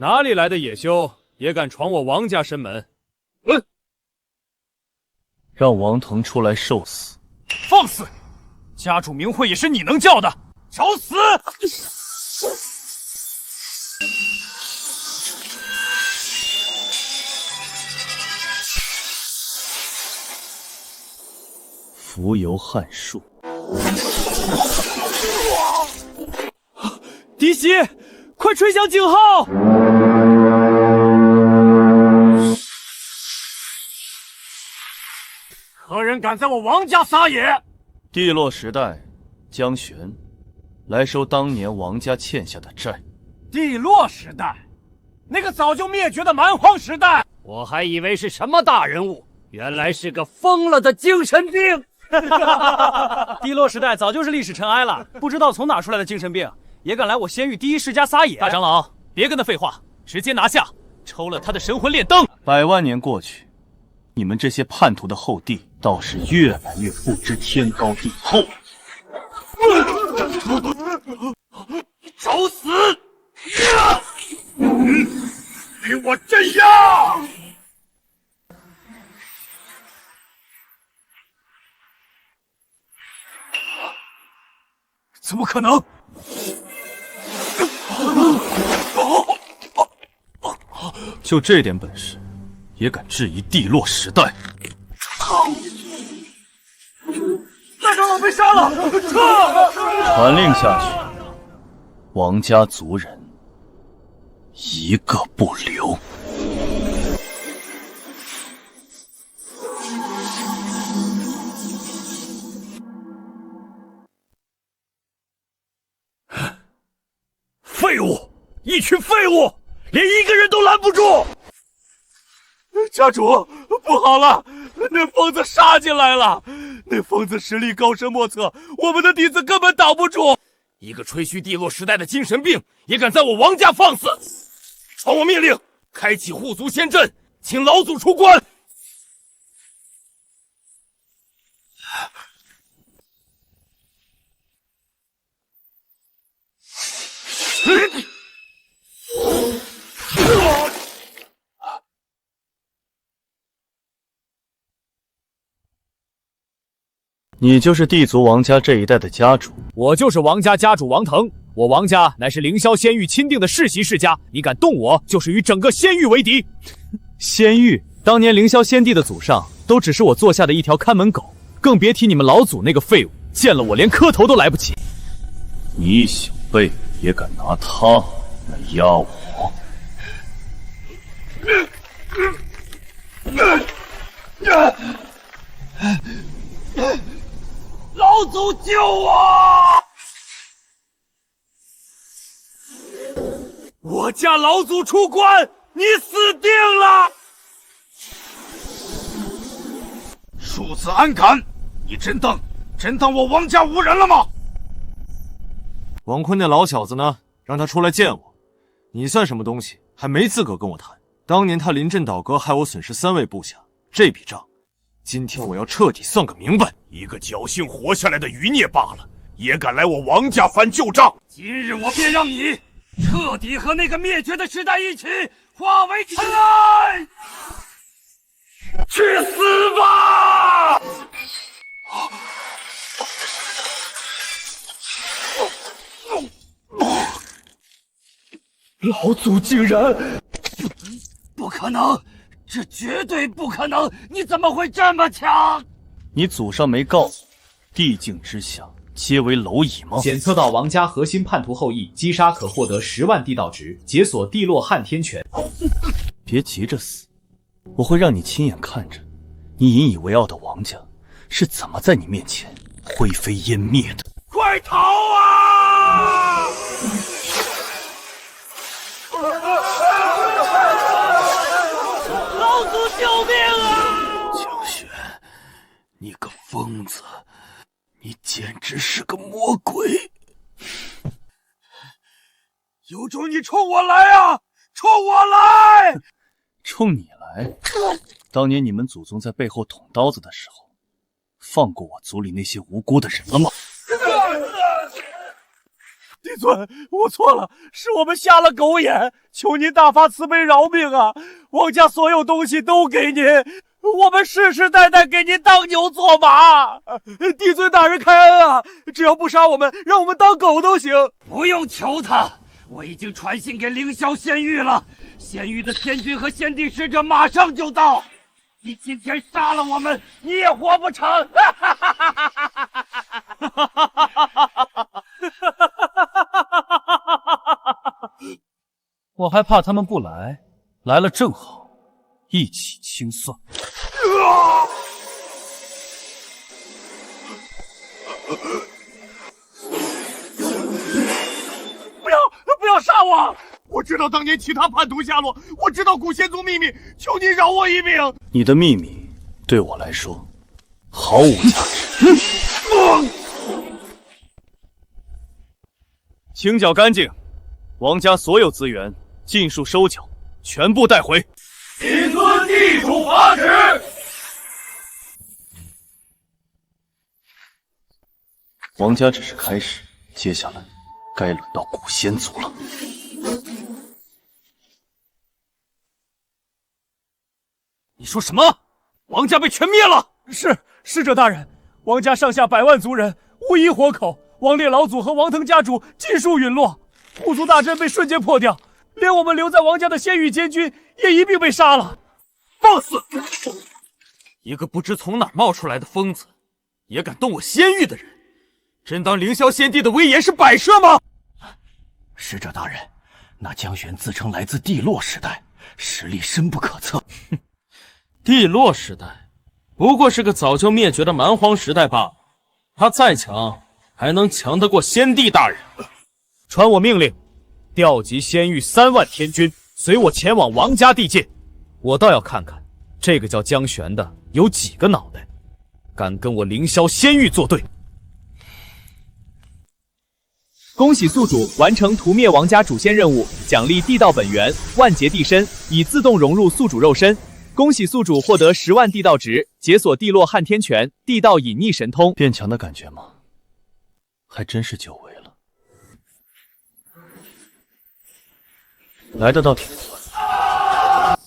哪里来的野修，也敢闯我王家深门？让王腾出来受死！放肆！家主名讳也是你能叫的？找死！浮游撼树。嫡媳，快吹响警号！何人敢在我王家撒野？帝洛时代，江玄，来收当年王家欠下的债。帝洛时代，那个早就灭绝的蛮荒时代，我还以为是什么大人物，原来是个疯了的精神病。帝洛时代早就是历史尘埃了，不知道从哪出来的精神病，也敢来我仙域第一世家撒野。大长老，别跟他废话，直接拿下，抽了他的神魂炼灯。100万年过去，你们这些叛徒的后弟倒是越来越不知天高地厚。找死！给我镇压！怎么可能？就这点本事，也敢质疑帝洛时代？大长老被杀了！撤！传令下去，王家族人一个不留。废物！一群废物，连一个人都拦不住！家主，不好了，那疯子杀进来了！那疯子实力高深莫测，我们的弟子根本挡不住。一个吹嘘帝洛时代的精神病，也敢在我王家放肆！传我命令，开启护族仙阵，请老祖出关！你就是地族王家这一代的家主？我就是王家家主王腾，我王家乃是凌霄仙域钦定的世袭世家，你敢动我，就是与整个仙域为敌。仙域当年凌霄仙帝的祖上都只是我做下的一条看门狗，更别提你们老祖那个废物，见了我连磕头都来不及。你一小辈也敢拿他来压我？老祖救我！我家老祖出关，你死定了！庶子安敢！你真当我王家无人了吗？王坤那老小子呢？让他出来见我。你算什么东西？还没资格跟我谈。当年他临阵倒戈，害我损失3位部下，这笔账，今天我要彻底算个明白。一个侥幸活下来的余孽罢了，也敢来我王家翻旧账！今日我便让你彻底和那个灭绝的时代一起化为尘埃！去死吧！老祖竟然……不可能！这绝对不可能！你怎么会这么强？你祖上没告诉地境之下皆为蝼蚁吗？检测到王家核心叛徒后裔，击杀可获得10万地道值，解锁地洛撼天拳。别急着死，我会让你亲眼看着你引以为傲的王家是怎么在你面前灰飞烟灭的。快逃啊！老祖救命啊！江玄，你个疯子，你简直是个魔鬼！有种你冲我来啊！冲我来！冲你来？当年你们祖宗在背后捅刀子的时候，放过我族里那些无辜的人了吗？弟帝尊，我错了，是我们瞎了狗眼，求您大发慈悲饶命啊！王家所有东西都给您，我们世世代代给您当牛做马。帝尊大人开恩啊！只要不杀我们，让我们当狗都行。不用求他，我已经传信给凌霄仙域了，仙域的天君和先帝使者马上就到。你今天杀了我们，你也活不成。我还怕他们不来，来了正好，一起清算。不要杀我！我知道当年其他叛徒下落，我知道古仙族秘密，求你饶我一命。你的秘密对我来说毫无价值。清剿干净，王家所有资源尽数收缴，全部带回。谨遵地主法旨。王家只是开始，接下来该轮到古仙族了。你说什么？王家被全灭了？是使者大人，王家上下100万族人无一活口，王烈老祖和王腾家主尽数陨落，护族大阵被瞬间破掉，连我们留在王家的仙域监军也一并被杀了。放肆！一个不知从哪儿冒出来的疯子，也敢动我仙域的人，真当凌霄仙帝的威严是摆设吗？使者大人，那江玄自称来自地洛时代，实力深不可测。地洛时代不过是个早就灭绝的蛮荒时代罢了，他再强还能强得过先帝大人？传我命令，调集仙域3万天军，随我前往王家地界。我倒要看看这个叫江玄的有几个脑袋，敢跟我凌霄仙域作对。恭喜宿主完成屠灭王家主线任务，奖励地道本源、万劫地身，已自动融入宿主肉身。恭喜宿主获得10万地道值，解锁地洛撼天拳、地道隐匿神通。变强的感觉吗？还真是久违了。来的倒挺快。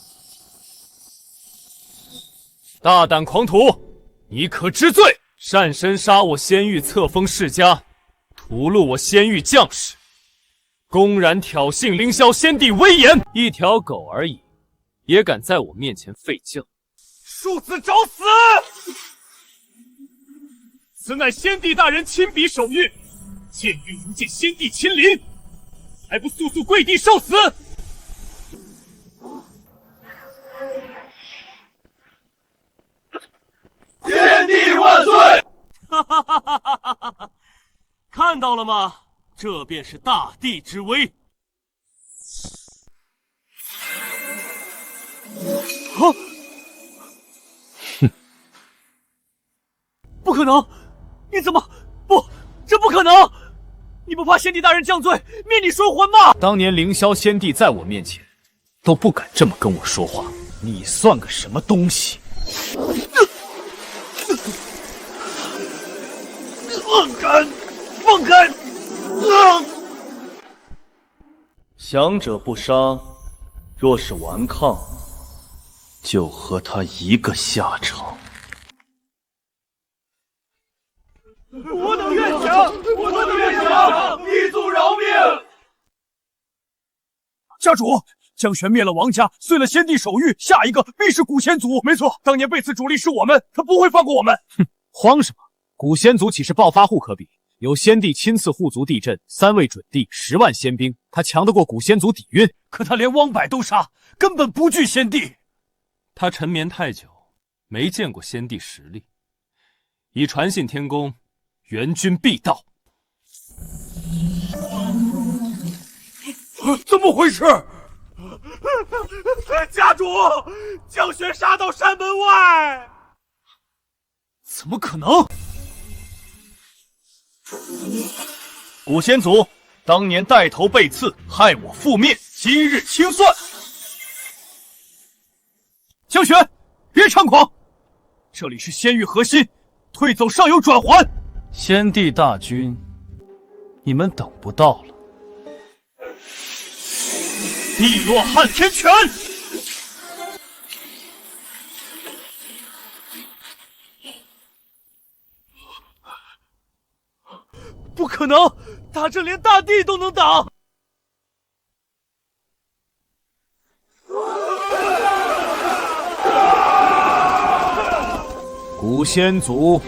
大胆狂徒，你可知罪？擅身杀我仙域册封世家，屠戮我仙域将士，公然挑衅凌霄仙帝威严，一条狗而已，也敢在我面前废将，庶子找死！此乃先帝大人亲笔手谕，剑狱如见先帝亲临，还不速速跪地受死！先帝万岁！看到了吗？这便是大帝之威。哼，不可能！你怎么不？这不可能！你不怕先帝大人降罪，灭你双魂吗？当年凌霄仙帝在我面前都不敢这么跟我说话，你算个什么东西？放开！放开！降者不杀，若是顽抗，就和他一个下场。我等愿降！我等愿降！地祖饶命！家主，江玄灭了王家，碎了先帝手谕，下一个必是古仙族。没错，当年背刺主力是我们，他不会放过我们。哼，慌什么？古仙族岂是暴发户可比？有先帝亲自护族地震，3位准地，10万仙兵，他强得过古仙族底蕴？可他连汪柏都杀，根本不惧先帝。他沉眠太久，没见过先帝实力。已传信天宫，援军必到。怎么回事？家主，江玄杀到山门外！怎么可能？古仙族当年带头背刺，害我覆灭，今日清算。江玄，别猖狂！这里是仙域核心，退走尚有转圜。先帝大军，你们等不到了。地落撼天拳！不可能，他这连大地都能挡！古仙族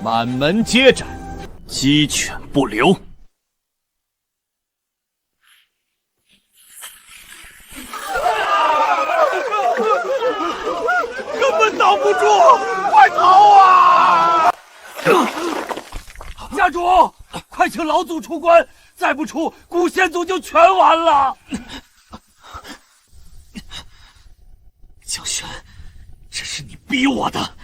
满门皆斩，鸡犬不留。根本挡不住，快逃啊！家主，快请老祖出关，再不出，古仙族就全完了。江玄，这是你逼我的。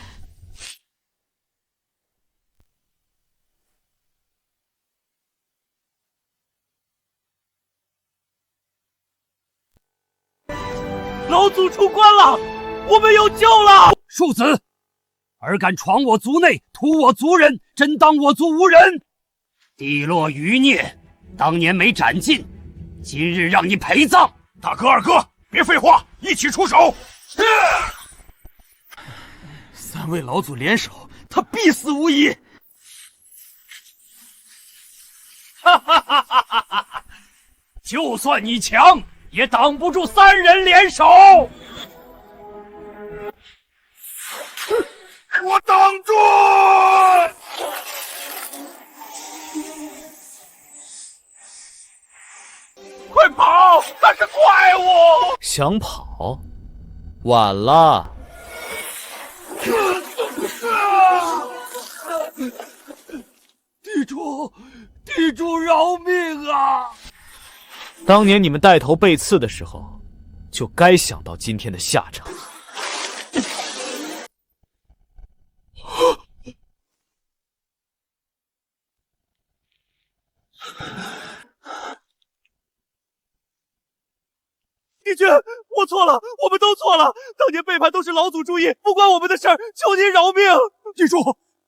老祖出关了，我们有救了！庶子，尔敢闯我族内，屠我族人，真当我族无人！地落余孽，当年没斩尽，今日让你陪葬！大哥、二哥，别废话，一起出手！三位老祖联手，他必死无疑！哈哈哈哈哈哈！就算你强，也挡不住三人联手！我挡住！快跑！那是怪物！想跑，晚了。地主饶命啊！当年你们带头被刺的时候，就该想到今天的下场。帝君，我错了，我们都错了。当年背叛都是老祖注意，不关我们的事儿，求您饶命！地主，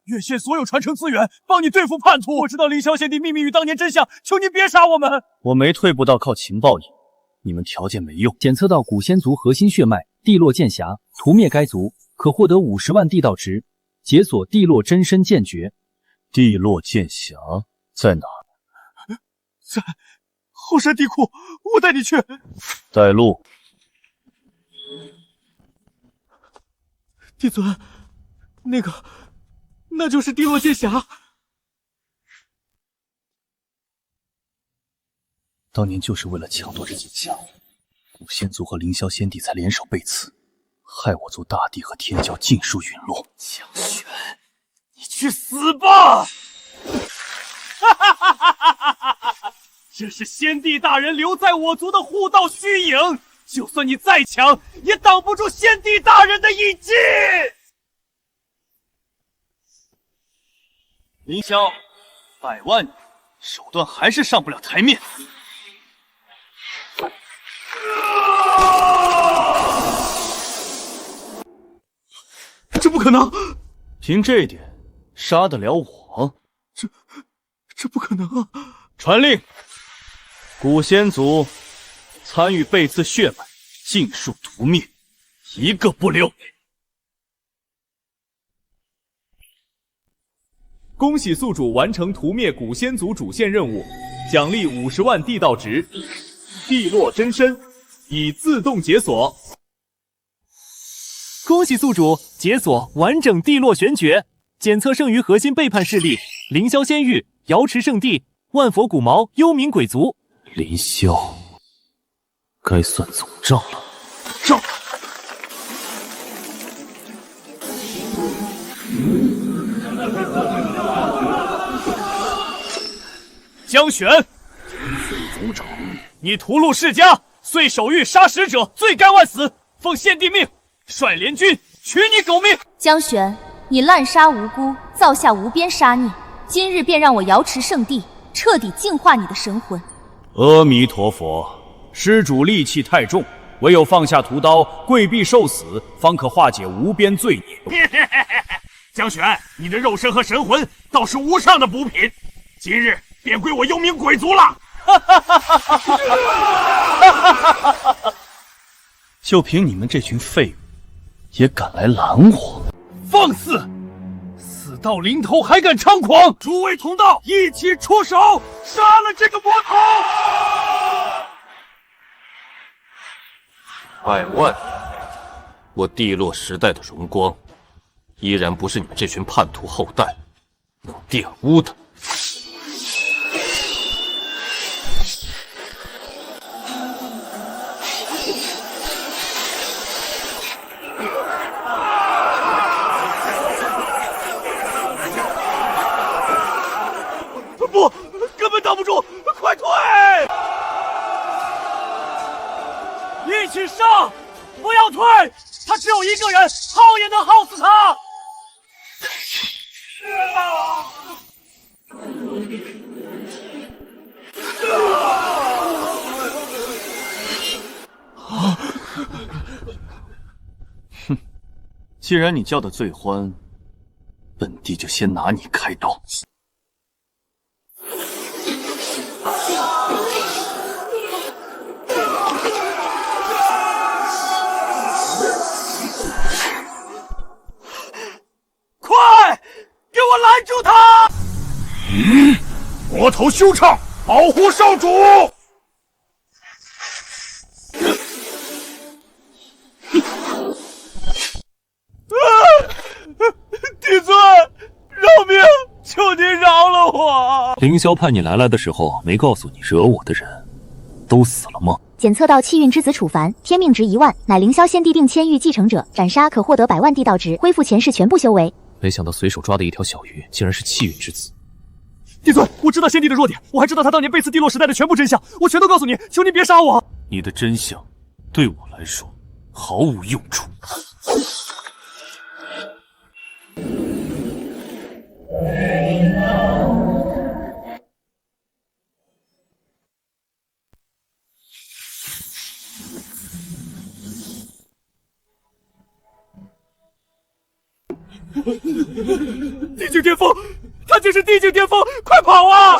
越县所有传承资源，帮你对付叛徒。我知道凌霄贤弟秘密与当年真相，求您别杀我们。我没退步到靠情报赢，你们条件没用。检测到古仙族核心血脉地落剑侠，屠灭该族可获得50万地道值，解锁地落真身剑诀。地落剑侠在哪？在后山地库，我带你去。带路。帝尊，那就是地落剑侠。当年就是为了抢夺这剑侠，古仙族和凌霄仙帝才联手背刺，害我族大地和天骄尽数陨落。江玄，你去死吧！这是先帝大人留在我族的护道虚影，就算你再强，也挡不住先帝大人的一击。凌霄，100万，手段还是上不了台面。这不可能！凭这一点，杀得了我？这不可能啊！传令，古仙族参与背刺血脉，尽数屠灭，一个不留。恭喜宿主完成屠灭古仙族主线任务，奖励50万地道值，地落真身已自动解锁。恭喜宿主解锁完整地落玄诀，检测剩余核心背叛势力：凌霄仙域、瑶池圣地、万佛古毛、幽冥鬼族。凌霄，该算总账了。上！江玄，族长，你屠戮世家，遂手欲杀使者，罪该万死。奉献帝命，率联军取你狗命！江玄，你滥杀无辜，造下无边杀孽，今日便让我瑶池圣地彻底净化你的神魂。阿弥陀佛，施主戾气太重，唯有放下屠刀，跪壁受死，方可化解无边罪孽。江玄，你的肉身和神魂倒是无上的补品，今日便归我幽冥鬼族了。就凭你们这群废物，也敢来拦我？放肆！死到临头还敢猖狂！诸位同道，一起出手，杀了这个魔头！百万，我帝洛时代的荣光，依然不是你们这群叛徒后代能玷污的。不，根本挡不住，快退！一起上！不要退！他只有一个人，耗也能耗死他！哼，既然你叫的最欢，本帝就先拿你开刀。给我拦住他！魔头休唱，保护少主！帝尊，饶命！求您饶了我！凌霄派你来的时候，没告诉你惹我的人都死了吗？检测到气运之子楚凡，天命值1万，乃凌霄先帝并千域继承者，斩杀可获得100万地道值，恢复前世全部修为。没想到随手抓的一条小鱼，竟然是气运之子。帝尊，我知道先帝的弱点，我还知道他当年背刺帝洛时代的全部真相，我全都告诉你，求你别杀我！你的真相，对我来说毫无用处。地境巅峰，他就是地境巅峰，快跑啊！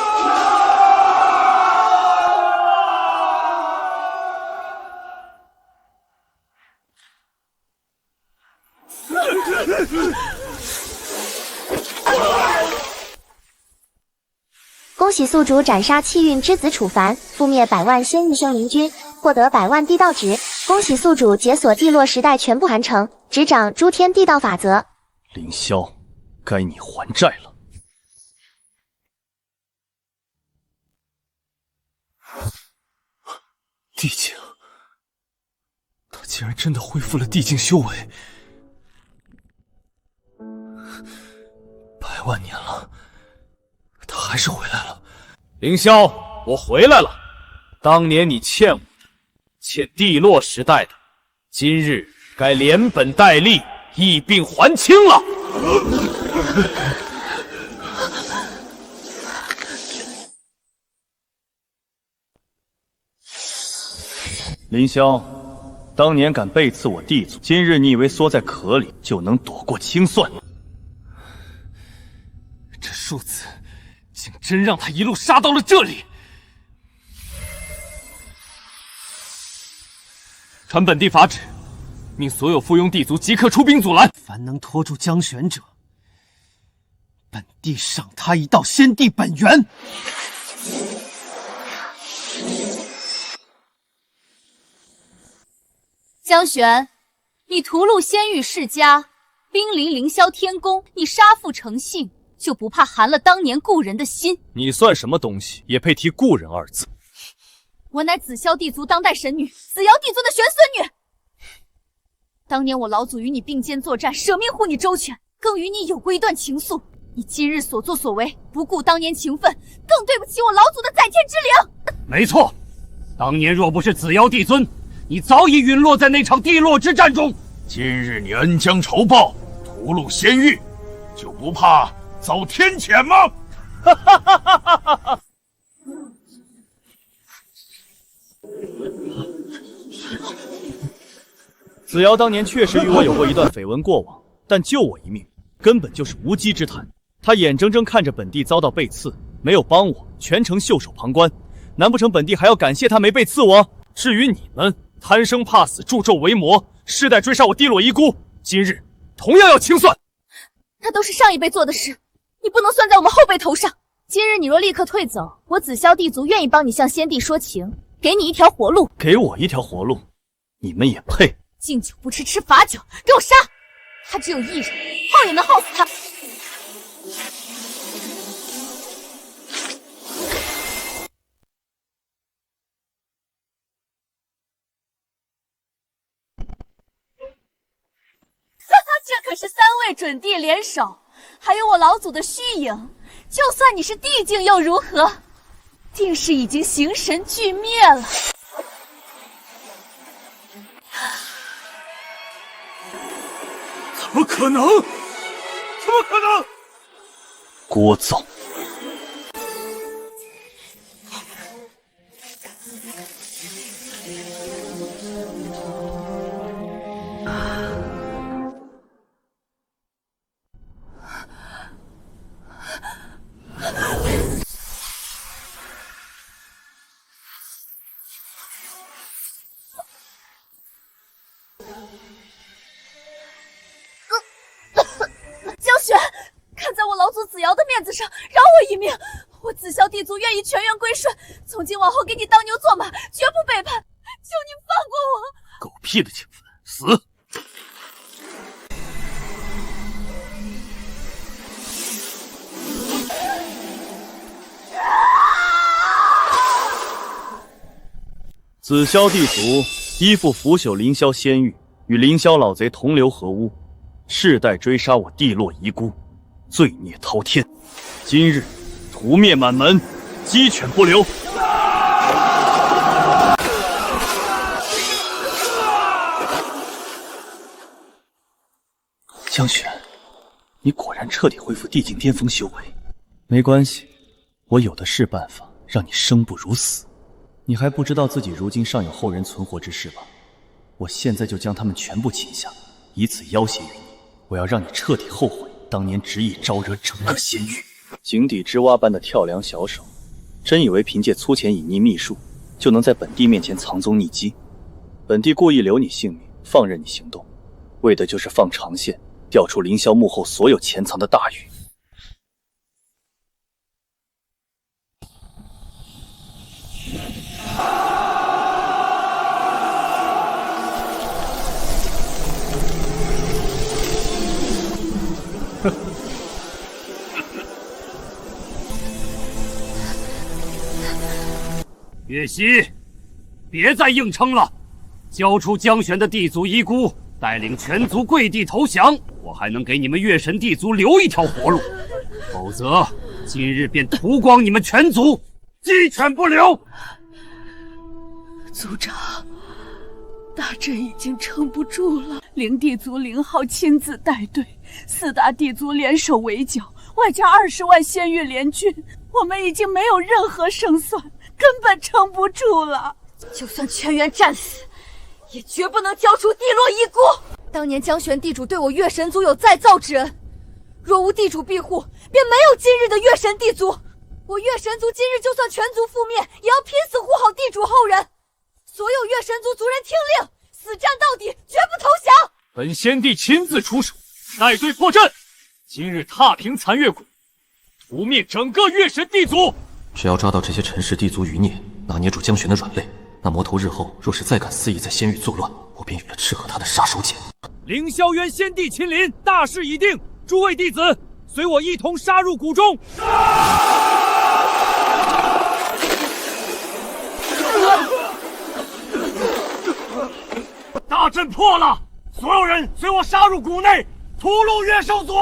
恭喜宿主斩杀气运之子楚凡，覆灭100万仙域生灵军，获得100万地道值。恭喜宿主解锁帝洛时代全部函程，执掌诸天地道法则。凌霄，该你还债了。地境，他竟然真的恢复了地境修为，100万年了，他还是回来了。凌霄，我回来了。当年你欠我，欠帝洛时代的，今日该连本带利一并还清了。凌霄，当年敢背刺我弟族，今日你以为缩在壳里就能躲过清算？这庶子竟真让他一路杀到了这里！传本帝法旨，命所有附庸地族即刻出兵阻拦。凡能拖住江玄者，本帝赏他一道先帝本源。江玄，你屠戮仙域世家，兵临凌霄天宫，你杀父成性，就不怕寒了当年故人的心？你算什么东西，也配提故人二字？我乃紫霄帝族当代神女，紫瑶帝尊的玄孙女。当年我老祖与你并肩作战，舍命护你周全，更与你有过一段情愫。你今日所作所为，不顾当年情分，更对不起我老祖的在天之灵。没错，当年若不是紫瑶帝尊，你早已陨落在那场地洛之战中。今日你恩将仇报，屠戮仙域，就不怕遭天谴吗？哈哈哈哈哈哈！子瑶当年确实与我有过一段绯闻过往，但救我一命，根本就是无稽之谈。他眼睁睁看着本帝遭到背刺，没有帮我，全程袖手旁观。难不成本帝还要感谢他没被刺我？至于你们贪生怕死、助纣为魔、世代追杀我地落遗孤，今日同样要清算。那都是上一辈做的事，你不能算在我们后辈头上。今日你若立刻退走，我紫霄帝族愿意帮你向先帝说情，给你一条活路。给我一条活路，你们也配？敬酒不吃吃罚酒，给我杀！他只有一人，耗也能耗死他。这可是3位准帝联手，还有我老祖的虚影，就算你是帝境又如何？定是已经形神俱灭了。怎么可能？怎么可能？聒噪！江玄，看在我老祖子瑶的面子上，饶我一命！我紫霄帝族愿意全员归顺，从今往后给你当牛做马，绝不背叛。求你放过我！狗屁的情分，死！紫霄帝族依附腐朽凌霄仙域，与凌霄老贼同流合污，世代追杀我地落遗孤，罪孽滔天。今日屠灭满门，鸡犬不留。江玄，你果然彻底恢复地境巅峰修为。没关系，我有的是办法让你生不如死。你还不知道自己如今尚有后人存活之事吧？我现在就将他们全部擒下，以此要挟于你。我要让你彻底后悔当年执意招惹整个仙域。井底之蛙般的跳梁小手，真以为凭借粗浅隐匿秘术就能在本帝面前藏踪匿迹？本帝故意留你性命，放任你行动，为的就是放长线，调出凌霄幕后所有潜藏的大鱼。岳西，别再硬撑了，交出江玄的地族遗孤，带领全族跪地投降，我还能给你们月神地族留一条活路。否则，今日便屠光你们全族，鸡犬不留。族长，大阵已经撑不住了。灵帝族0号亲自带队，4大帝族联手围剿，外加20万仙域联军，我们已经没有任何胜算，根本撑不住了。就算全员战死，也绝不能交出地落遗孤。当年江玄地主对我月神族有再造之恩，若无地主庇护，便没有今日的月神地族。我月神族今日就算全族覆灭，也要拼死护好地主后人。所有月神族族人听令，死战到底，绝不投降。本先帝亲自出手，带队破阵，今日踏平残月谷，屠灭整个月神地族。只要抓到这些陈氏地族余孽，拿捏住江玄的软肋，那魔头日后若是再敢肆意在仙域作乱，我便有了斥喝他的杀手锏。凌霄渊先帝亲临，大事已定，诸位弟子，随我一同杀入谷中。大阵破了，所有人随我杀入谷内，屠戮月兽族。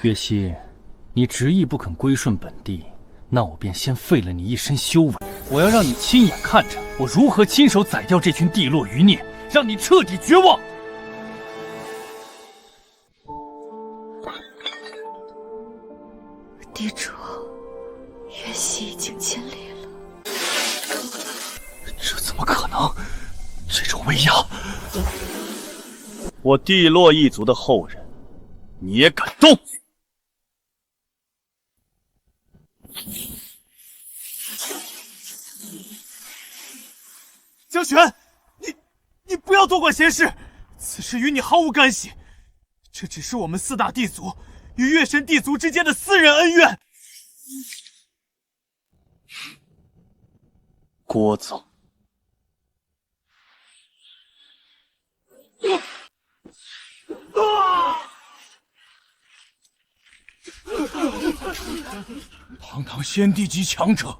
岳西，你执意不肯归顺本帝，那我便先废了你一身修为。我要让你亲眼看着我如何亲手宰掉这群地落余孽，让你彻底绝望。地主，岳西已经尽力了。这怎么可能？这种威压！我地落一族的后人，你也敢动？江玄，你不要多管闲事，此事与你毫无干系。这只是我们四大地族与月神地族之间的私人恩怨。聒噪！堂堂仙帝级强者，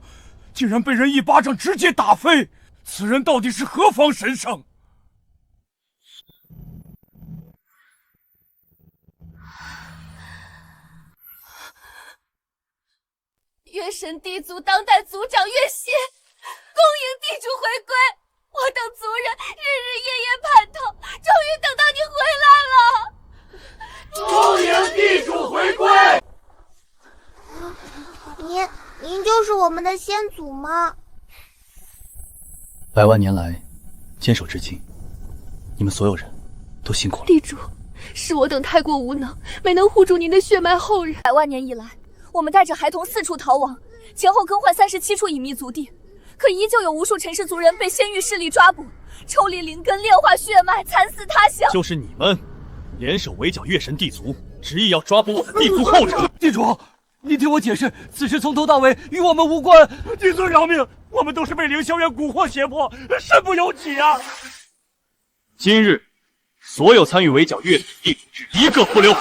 竟然被人一巴掌直接打飞，此人到底是何方神圣？月神地族当代族长月溪，恭迎地主回归！我等族人日日夜夜盼头，终于等到你回来了！恭迎地主回归！您就是我们的先祖吗？100万年来，坚守至今，你们所有人都辛苦了。地主，是我等太过无能，没能护住您的血脉后人。100万年以来，我们带着孩童四处逃亡，前后更换37处隐秘族地，可依旧有无数陈氏族人被仙域势力抓捕，抽离灵根，炼化血脉，惨死他乡。就是你们联手围剿月神地族，执意要抓捕我的地族后人。地主，你听我解释，此事从头到尾与我们无关。地尊饶命，我们都是被凌霄院蛊惑胁迫，身不由己啊！今日，所有参与围剿月神地族之一个不留。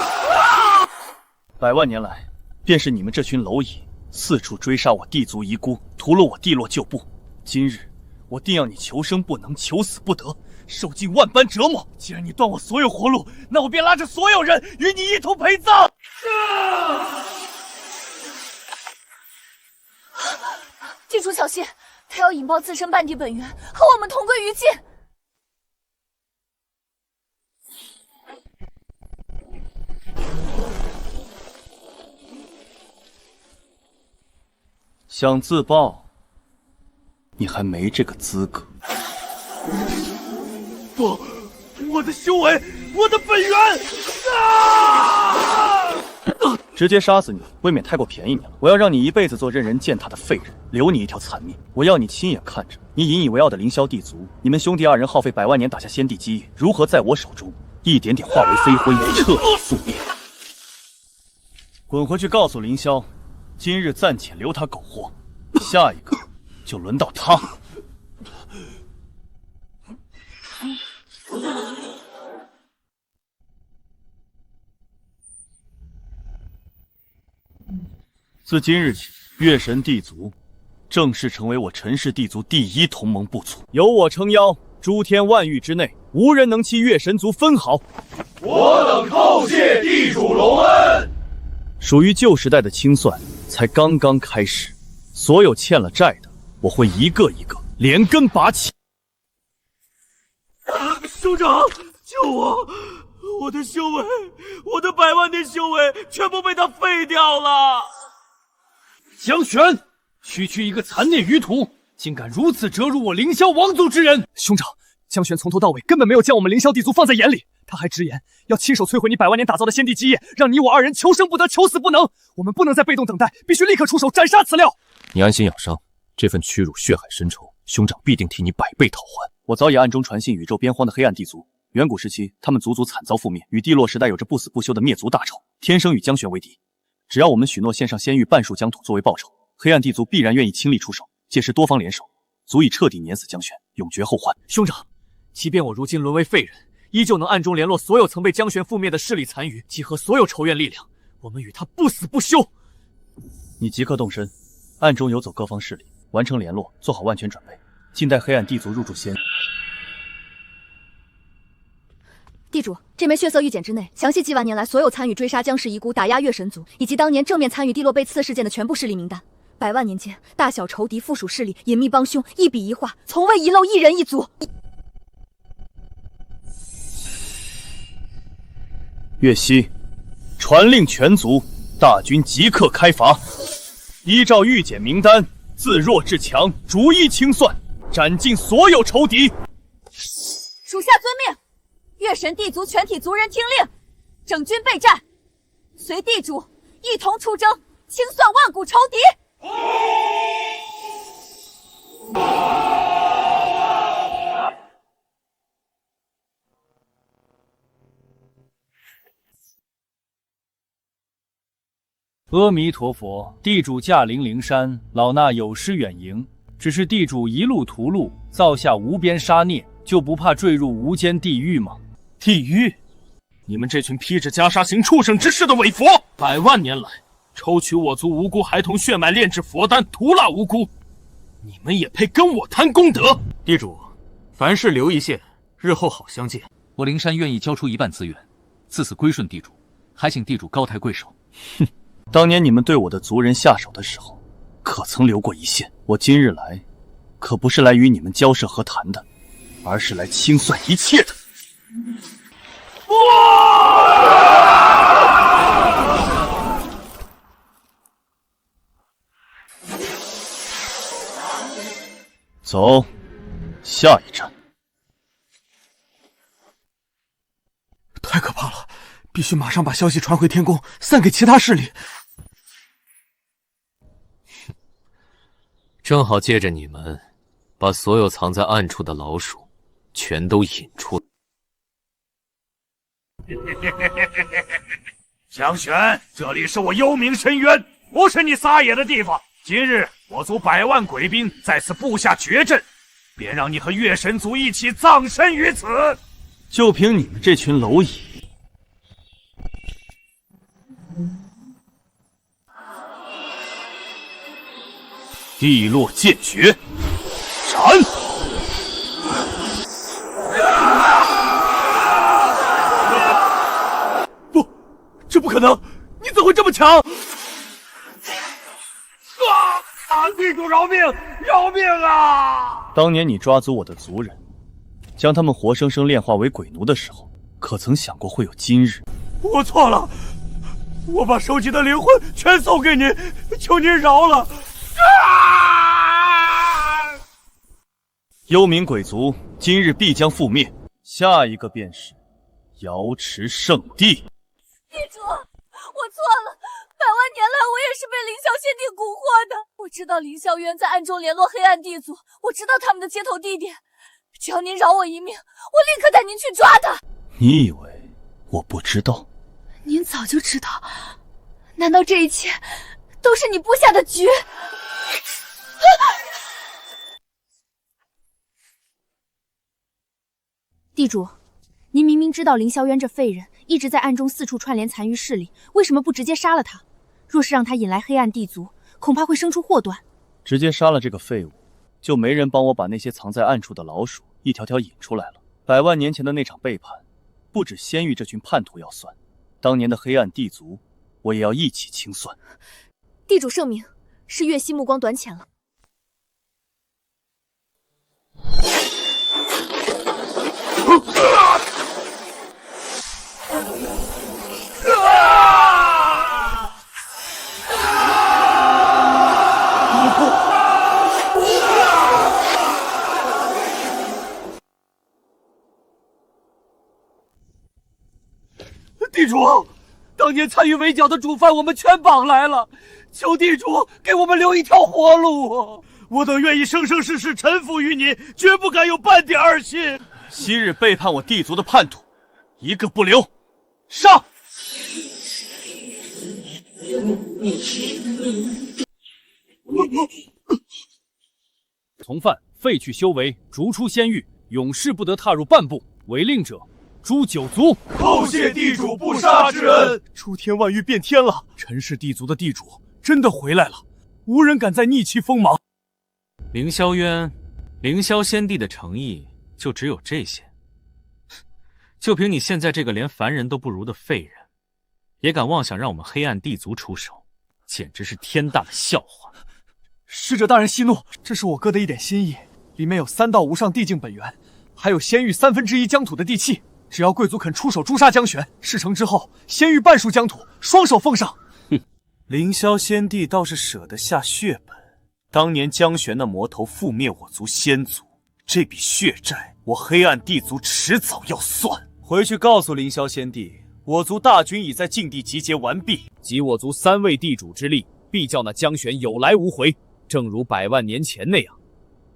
100万年来，便是你们这群蝼蚁四处追杀我地族遗孤，屠戮我地落旧部。今日，我定要你求生不能，求死不得，受尽万般折磨。既然你断我所有活路，那我便拉着所有人与你一同陪葬。地主小心，他要引爆自身半地本源，和我们同归于尽。想自爆，你还没这个资格。不，我的修为，我的本源！直接杀死你，未免太过便宜你了。我要让你一辈子做任人践踏的废人，留你一条残命。我要你亲眼看着你引以为傲的凌霄地族，你们兄弟二人耗费100万年打下先帝基业，如何在我手中一点点化为飞灰，彻底覆灭。滚回去告诉凌霄，今日暂且留他苟活，下一个就轮到他。自今日起，月神地族正式成为我陈氏地族第1同盟部族。有我撑腰，诸天万域之内，无人能欺月神族分毫。我等叩谢地主隆恩。属于旧时代的清算才刚刚开始，所有欠了债的，我会一个一个连根拔起。兄长，救我！我的修为，我的100万年修为，全部被他废掉了。江玄，区一个残孽余徒，竟敢如此折辱我凌霄王族之人！兄长，江玄从头到尾根本没有将我们凌霄地族放在眼里，他还直言要亲手摧毁你100万年打造的先帝基业，让你我二人求生不得，求死不能。我们不能再被动等待，必须立刻出手斩杀此料。你安心养伤，这份屈辱血海深仇，兄长必定替你100倍讨还。我早已暗中传信宇宙边荒的黑暗地族，远古时期他们族惨遭覆灭，与地落时代有着不死不休的灭族大仇，天生与江玄为敌。只要我们许诺献上仙域半数疆土作为报酬，黑暗地族必然愿意倾力出手，届时多方联手，足以彻底碾死江玄，永绝后患。兄长，即便我如今沦为废人，依旧能暗中联络所有曾被江玄覆灭的势力残余，集合所有仇怨力量，我们与他不死不休。你即刻动身，暗中游走各方势力，完成联络，做好万全准备，静待黑暗地族入驻仙域。地主，这枚血色玉简之内，详细记万年来所有参与追杀江氏遗孤、打压月神族，以及当年正面参与地落被刺事件的全部势力名单。100万年间，大小仇敌、附属势力、隐秘帮凶，一笔一画，从未遗漏一人一族。岳西，传令全族，大军即刻开伐，依照玉简名单，自弱至强，逐一清算，斩尽所有仇敌。属下遵命。月神地族全体族人听令，整军备战，随地主一同出征，清算万古仇敌。阿弥陀佛，地主驾临灵山，老衲有失远迎。只是地主一路屠戮，造下无边杀孽，就不怕坠入无间地狱吗？地狱？你们这群披着袈裟行畜生之事的伪佛，100万年来抽取我族无辜孩童血脉炼制佛丹，屠戮无辜，你们也配跟我谈功德？地主，凡事留一线，日后好相见。我灵山愿意交出一半资源，自此归顺地主，还请地主高抬贵手。哼，当年你们对我的族人下手的时候，可曾留过一线？我今日来，可不是来与你们交涉和谈的，而是来清算一切的。走，下一站。太可怕了，必须马上把消息传回天宫，散给其他势力。正好借着你们，把所有藏在暗处的老鼠全都引出来。江玄，这里是我幽冥深渊，不是你撒野的地方。今日我族100万鬼兵在此布下绝阵，便让你和月神族一起葬身于此。就凭你们这群蝼蚁，地落剑诀，斩！不，这不可能！你怎么会这么强？地主饶命！饶命啊！当年你抓走我的族人，将他们活生生炼化为鬼奴的时候，可曾想过会有今日？我错了，我把收集的灵魂全送给您，求您饶了！幽冥鬼族今日必将覆灭，下一个便是瑶池圣地。地主，我错了，100万年来我也是被凌霄仙帝蛊惑的。我知道凌霄渊在暗中联络黑暗地族，我知道他们的接头地点。只要您饶我一命，我立刻带您去抓他。你以为我不知道？您早就知道，难道这一切都是你布下的局？地主，您明明知道凌霄渊这废人一直在暗中四处串联残余势力，为什么不直接杀了他？若是让他引来黑暗地族，恐怕会生出祸端。直接杀了这个废物，就没人帮我把那些藏在暗处的老鼠一条条引出来了。100万年前的那场背叛，不止仙域这群叛徒要算，当年的黑暗地族，我也要一起清算。地主圣明，是月溪目光短浅了。地主，当年参与围剿的主犯我们全绑来了，求地主给我们留一条活路。我等愿意生生世世臣服于你，绝不敢有半点二心。昔日背叛我地族的叛徒，一个不留。上！从犯废去修为，逐出仙域，永世不得踏入半步。违令者，诛9族。叩谢地主不杀之恩。出天万域变天了，陈氏地族的地主真的回来了，无人敢再逆其锋芒。凌霄渊，凌霄仙帝的诚意就只有这些？就凭你现在这个连凡人都不如的废人，也敢妄想让我们黑暗地族出手，简直是天大的笑话。使者大人息怒，这是我哥的一点心意，里面有3道无上地境本源，还有仙域1/3疆土的地契。只要贵族肯出手诛杀江玄，事成之后，仙域半数疆土双手奉上。哼，凌霄仙帝倒是舍得下血本。当年江玄那魔头覆灭我族仙族，这笔血债我黑暗地族迟早要算。回去告诉凌霄仙帝，我族大军已在境地集结完毕，集我族3位地主之力，必叫那江玄有来无回，正如100万年前那样。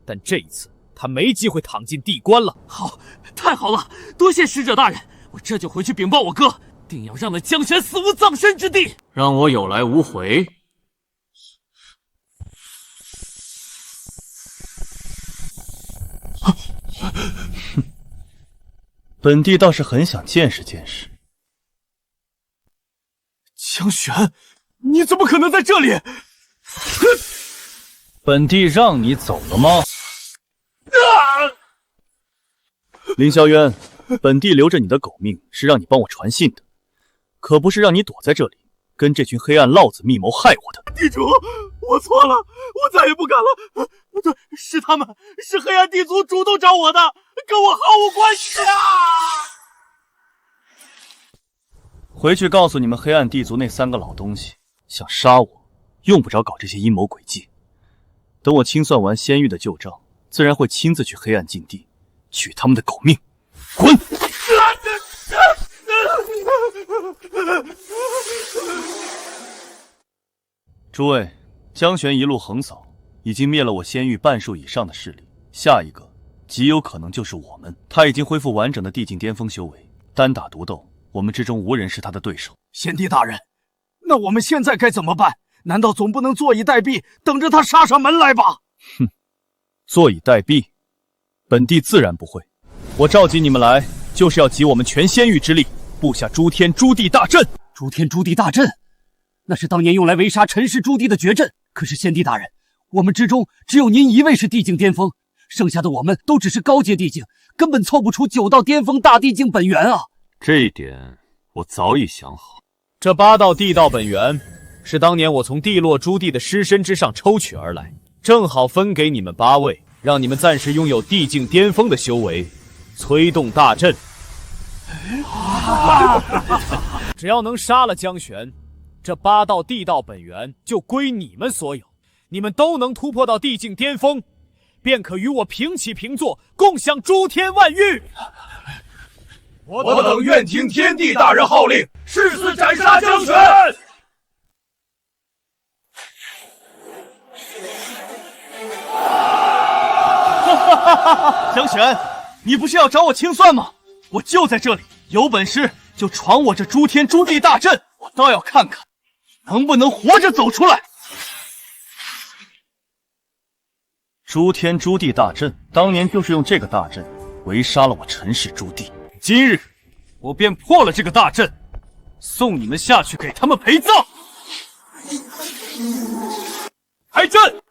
但这一次他没机会躺进地关了。好，太好了，多谢使者大人，我这就回去禀报我哥。定要让那江玄死无葬身之地，让我有来无回。本帝倒是很想见识见识。江玄，你怎么可能在这里？本帝让你走了吗？凌霄渊，本帝留着你的狗命是让你帮我传信的，可不是让你躲在这里跟这群黑暗老子密谋害我的。地主，我错了，我再也不敢了。对，是他们，是黑暗地族主动找我的，跟我毫无关系啊！回去告诉你们黑暗地族那3个老东西，想杀我，用不着搞这些阴谋诡计。等我清算完仙域的旧账，自然会亲自去黑暗禁地，取他们的狗命。滚！诸位，江玄一路横扫，已经灭了我仙域半数以上的势力，下一个极有可能就是我们。他已经恢复完整的地境巅峰修为，单打独斗，我们之中无人是他的对手。先帝大人，那我们现在该怎么办？难道总不能坐以待毙，等着他杀上门来吧？哼，坐以待毙，本帝自然不会。我召集你们来，就是要集我们全仙域之力，布下诸天诛地大阵。诸天诛地大阵，那是当年用来围杀陈氏诛地的绝阵。可是先帝大人，我们之中只有您一位是地境巅峰，剩下的我们都只是高阶地境，根本凑不出9道巅峰大地境本源啊！这一点我早已想好。这8道地道本源是当年我从地落朱棣的尸身之上抽取而来，正好分给你们8位，让你们暂时拥有地境巅峰的修为，催动大阵。只要能杀了江玄，这8道地道本源就归你们所有。你们都能突破到地境巅峰，便可与我平起平坐，共享诸天万域。我等愿听天帝大人号令，誓死斩杀江玄。江玄，你不是要找我清算吗？我就在这里，有本事就闯我这诸天诛地大阵，我倒要看看能不能活着走出来。诸天诛地大阵，当年就是用这个大阵围杀了我陈氏诛地。今日我便破了这个大阵，送你们下去给他们陪葬。开阵！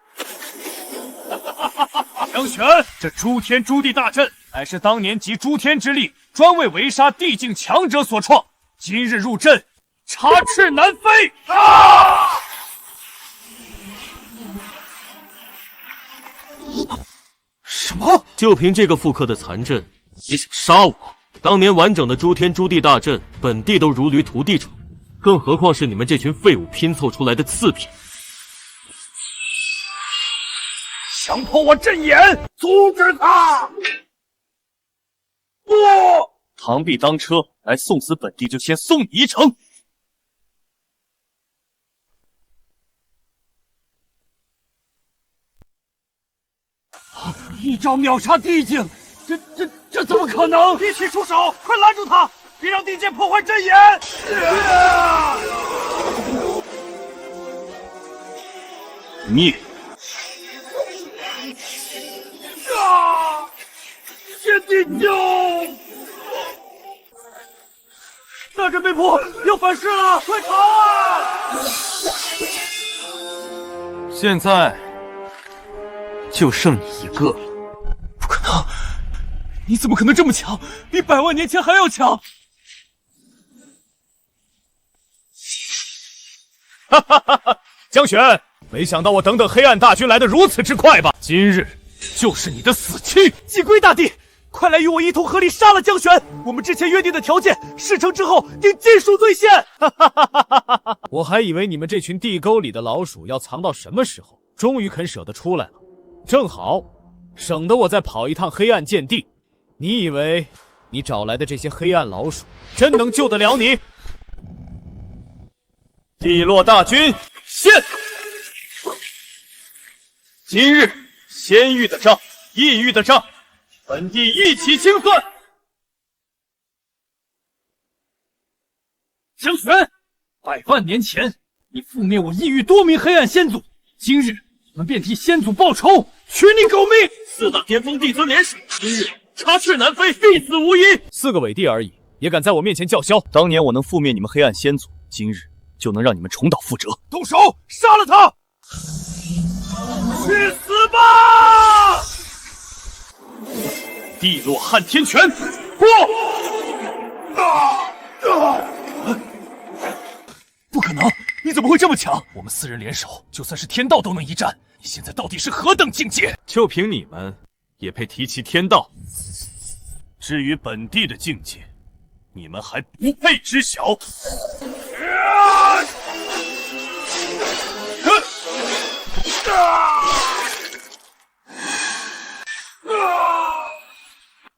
江玄，这诸天诛地大阵乃是当年集诸天之力，专为围杀地境强者所创。今日入阵，插翅难飞！什么？就凭这个复刻的残阵，也想杀我？当年完整的诸天诛地大阵，本帝都如驴涂地闯，更何况是你们这群废物拼凑出来的次品？强迫我阵眼，阻止他！不！螳臂当车，来送死本帝就先送你一程。一招秒杀地境，这怎么可能？一起出手，快拦住他，别让地界破坏阵眼！灭！天地救！大阵被破，要反噬了，快逃啊！现在就剩你一个了。不可能！你怎么可能这么强？比100万年前还要强！哈哈哈哈！江玄，没想到我等等黑暗大军来得如此之快吧？今日就是你的死期！祭龟大帝，快来与我一同合力杀了江玄！我们之前约定的条件，事成之后定尽数兑现！哈哈哈哈哈哈！我还以为你们这群地沟里的老鼠要藏到什么时候，终于肯舍得出来了。正好，省得我再跑一趟黑暗剑地。你以为你找来的这些黑暗老鼠真能救得了你？地落大军现！今日仙域的账，异域的账，本帝一起清算。江玄，100万年前你覆灭我异域多名黑暗先祖，今日我们便替先祖报仇，取你狗命！4大巅峰帝尊联手，今日插翅难飞，必死无疑。4个伪帝而已，也敢在我面前叫嚣？当年我能覆灭你们黑暗先祖，今日就能让你们重蹈覆辙。动手，杀了他！去死吧！地落撼天拳，过！不可能！你怎么会这么强？我们4人联手，就算是天道都能一战。你现在到底是何等境界？就凭你们，也配提起天道？至于本帝的境界，你们还不配知晓。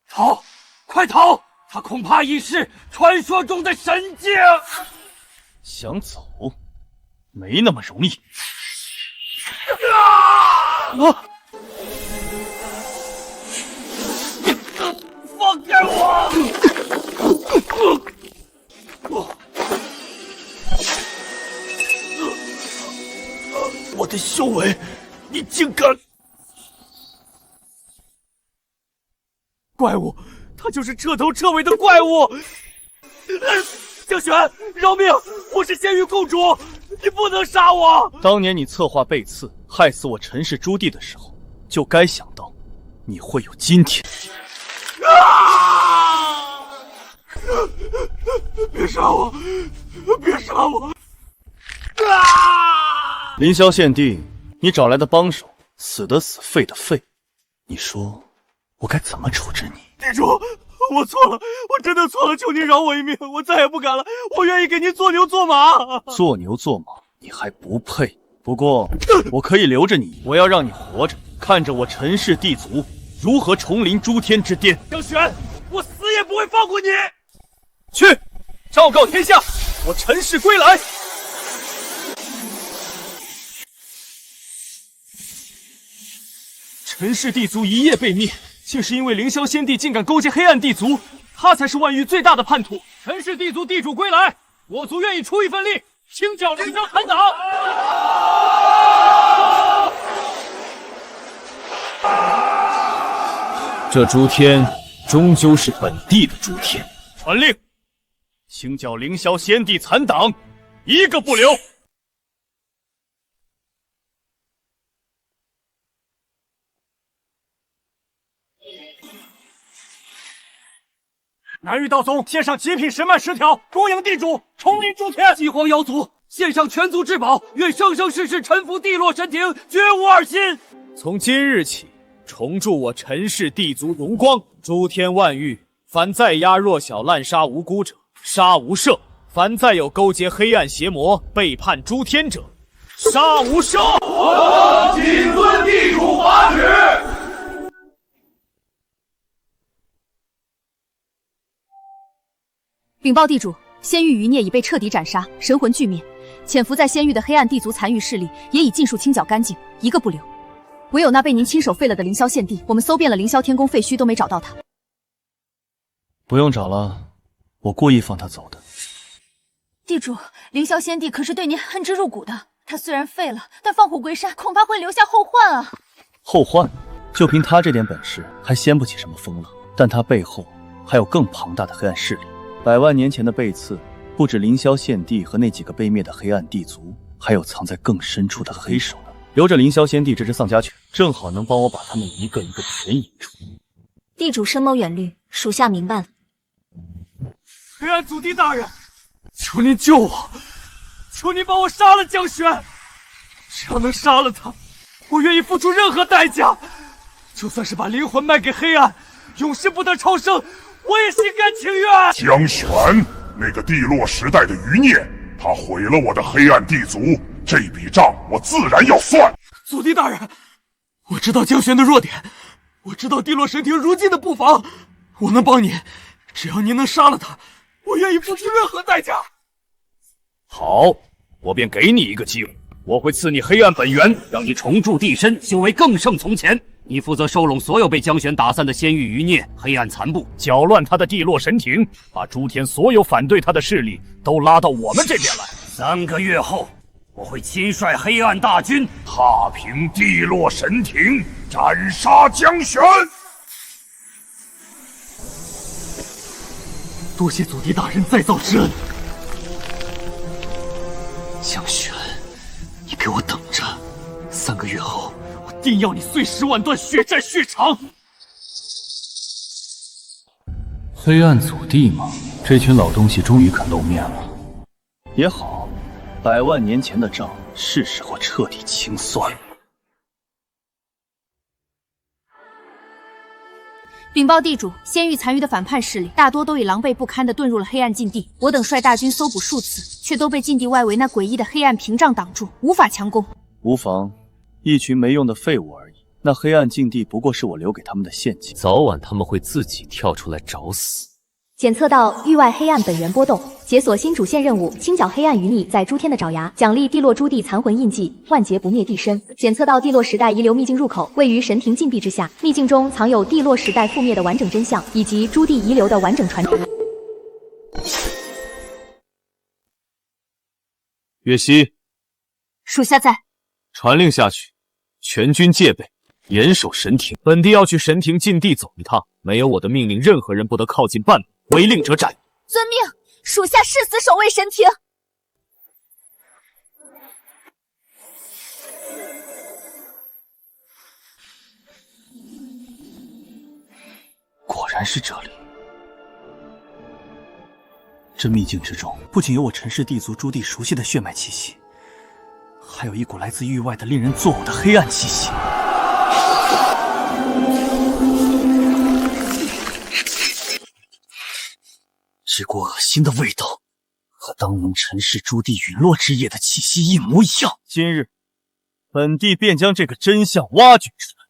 逃！快逃！他恐怕已是传说中的神境。想走，没那么容易。放开我！我的修为，你竟敢！怪物，他就是彻头彻尾的怪物！江玄，饶命！我是仙玉公主，你不能杀我！当年你策划背刺，害死我陈氏朱棣的时候，就该想到你会有今天。别杀我！别杀我！凌霄献帝，你找来的帮手，死的死，废的废，你说我该怎么处置你？地主，我错了，我真的错了，求您饶我一命，我再也不敢了，我愿意给您做牛做马。做牛做马，你还不配。不过我可以留着你，我要让你活着，看着我陈氏帝族如何重临诸天之巅。江玄，我死也不会放过你！去，昭告天下，我陈氏归来。陈氏帝族一夜被灭，竟是因为凌霄仙帝竟敢勾结黑暗帝族，他才是万域最大的叛徒。陈氏帝族地主归来，我族愿意出一份力，清剿凌霄残党。这诸天终究是本帝的诸天。传令，清剿凌霄仙帝残党，一个不留。南域道宗献上极品神脉10条，恭迎地主重临诸天。饥荒妖族献上全族至宝，愿生生世世臣服地落神庭，绝无二心。从今日起，重铸我陈氏帝族荣光，诸天万域，凡再压弱小、滥杀无辜者，杀无赦；凡再有勾结黑暗邪魔、背叛诸天者，杀无赦。我等谨遵地主法旨。禀报地主，仙域余孽已被彻底斩杀，神魂俱灭。潜伏在仙域的黑暗地族残余势力也已尽数清剿干净，一个不留。唯有那被您亲手废了的凌霄献帝，我们搜遍了凌霄天宫废墟都没找到他。不用找了，我故意放他走的。地主，凌霄仙帝可是对您恨之入骨的，他虽然废了，但放虎归山，恐怕会留下后患啊。后患？就凭他这点本事，还掀不起什么风浪。但他背后还有更庞大的黑暗势力。100万年前的背刺，不止凌霄献帝和那几个被灭的黑暗帝族，还有藏在更深处的黑手呢。留着凌霄仙帝这只丧家犬，正好能帮我把他们一个一个全引出。地主深谋远虑，属下明白了。黑暗祖帝大人，求您救我，求您帮我杀了江玄。只要能杀了他，我愿意付出任何代价，就算是把灵魂卖给黑暗，永世不得超生，我也心甘情愿。江玄，那个地落时代的余孽，他毁了我的黑暗地族，这笔账我自然要算。祖帝大人，我知道江玄的弱点，我知道地落神庭如今的布防，我能帮您，只要您能杀了他，我愿意付出任何代价。好，我便给你一个机会，我会赐你黑暗本源，让你重铸地身，修为更胜从前。你负责收拢所有被江玄打散的仙域余孽、黑暗残部，搅乱他的地落神庭，把诸天所有反对他的势力都拉到我们这边来。3个月后，我会亲率黑暗大军踏平地落神庭，斩杀江玄。多谢祖地大人再造之恩。江玄，你给我等着，3个月后，我定要你碎尸万段，血债血偿。黑暗祖地吗？这群老东西终于肯露面了。也好，100万年前的账是时候彻底清算了。禀报地主，仙域残余的反叛势力大多都已狼狈不堪地遁入了黑暗禁地。我等率大军搜捕数次，却都被禁地外围那诡异的黑暗屏障挡住，无法强攻。无妨，一群没用的废物而已。那黑暗禁地不过是我留给他们的陷阱，早晚他们会自己跳出来找死。检测到域外黑暗本源波动，解锁新主线任务：清剿黑暗余逆在诸天的爪牙，奖励地落诸帝残魂印记，万劫不灭地身。检测到地落时代遗留秘境入口位于神庭禁闭之下，秘境中藏有地落时代覆灭的完整真相，以及诸帝遗留的完整传承。月溪，属下在。传令下去，全军戒备，严守神庭。本地要去神庭禁地走一趟，没有我的命令，任何人不得靠近半步，违令者斩。遵命，属下誓死守卫神庭。果然是这里。这秘境之中，不仅有我陈氏地族诸帝熟悉的血脉气息，还有一股来自域外的令人作呕的黑暗气息。这股恶心的味道，和当年陈氏诸帝陨落之夜的气息一模一样。今日，本帝便将这个真相挖掘出来。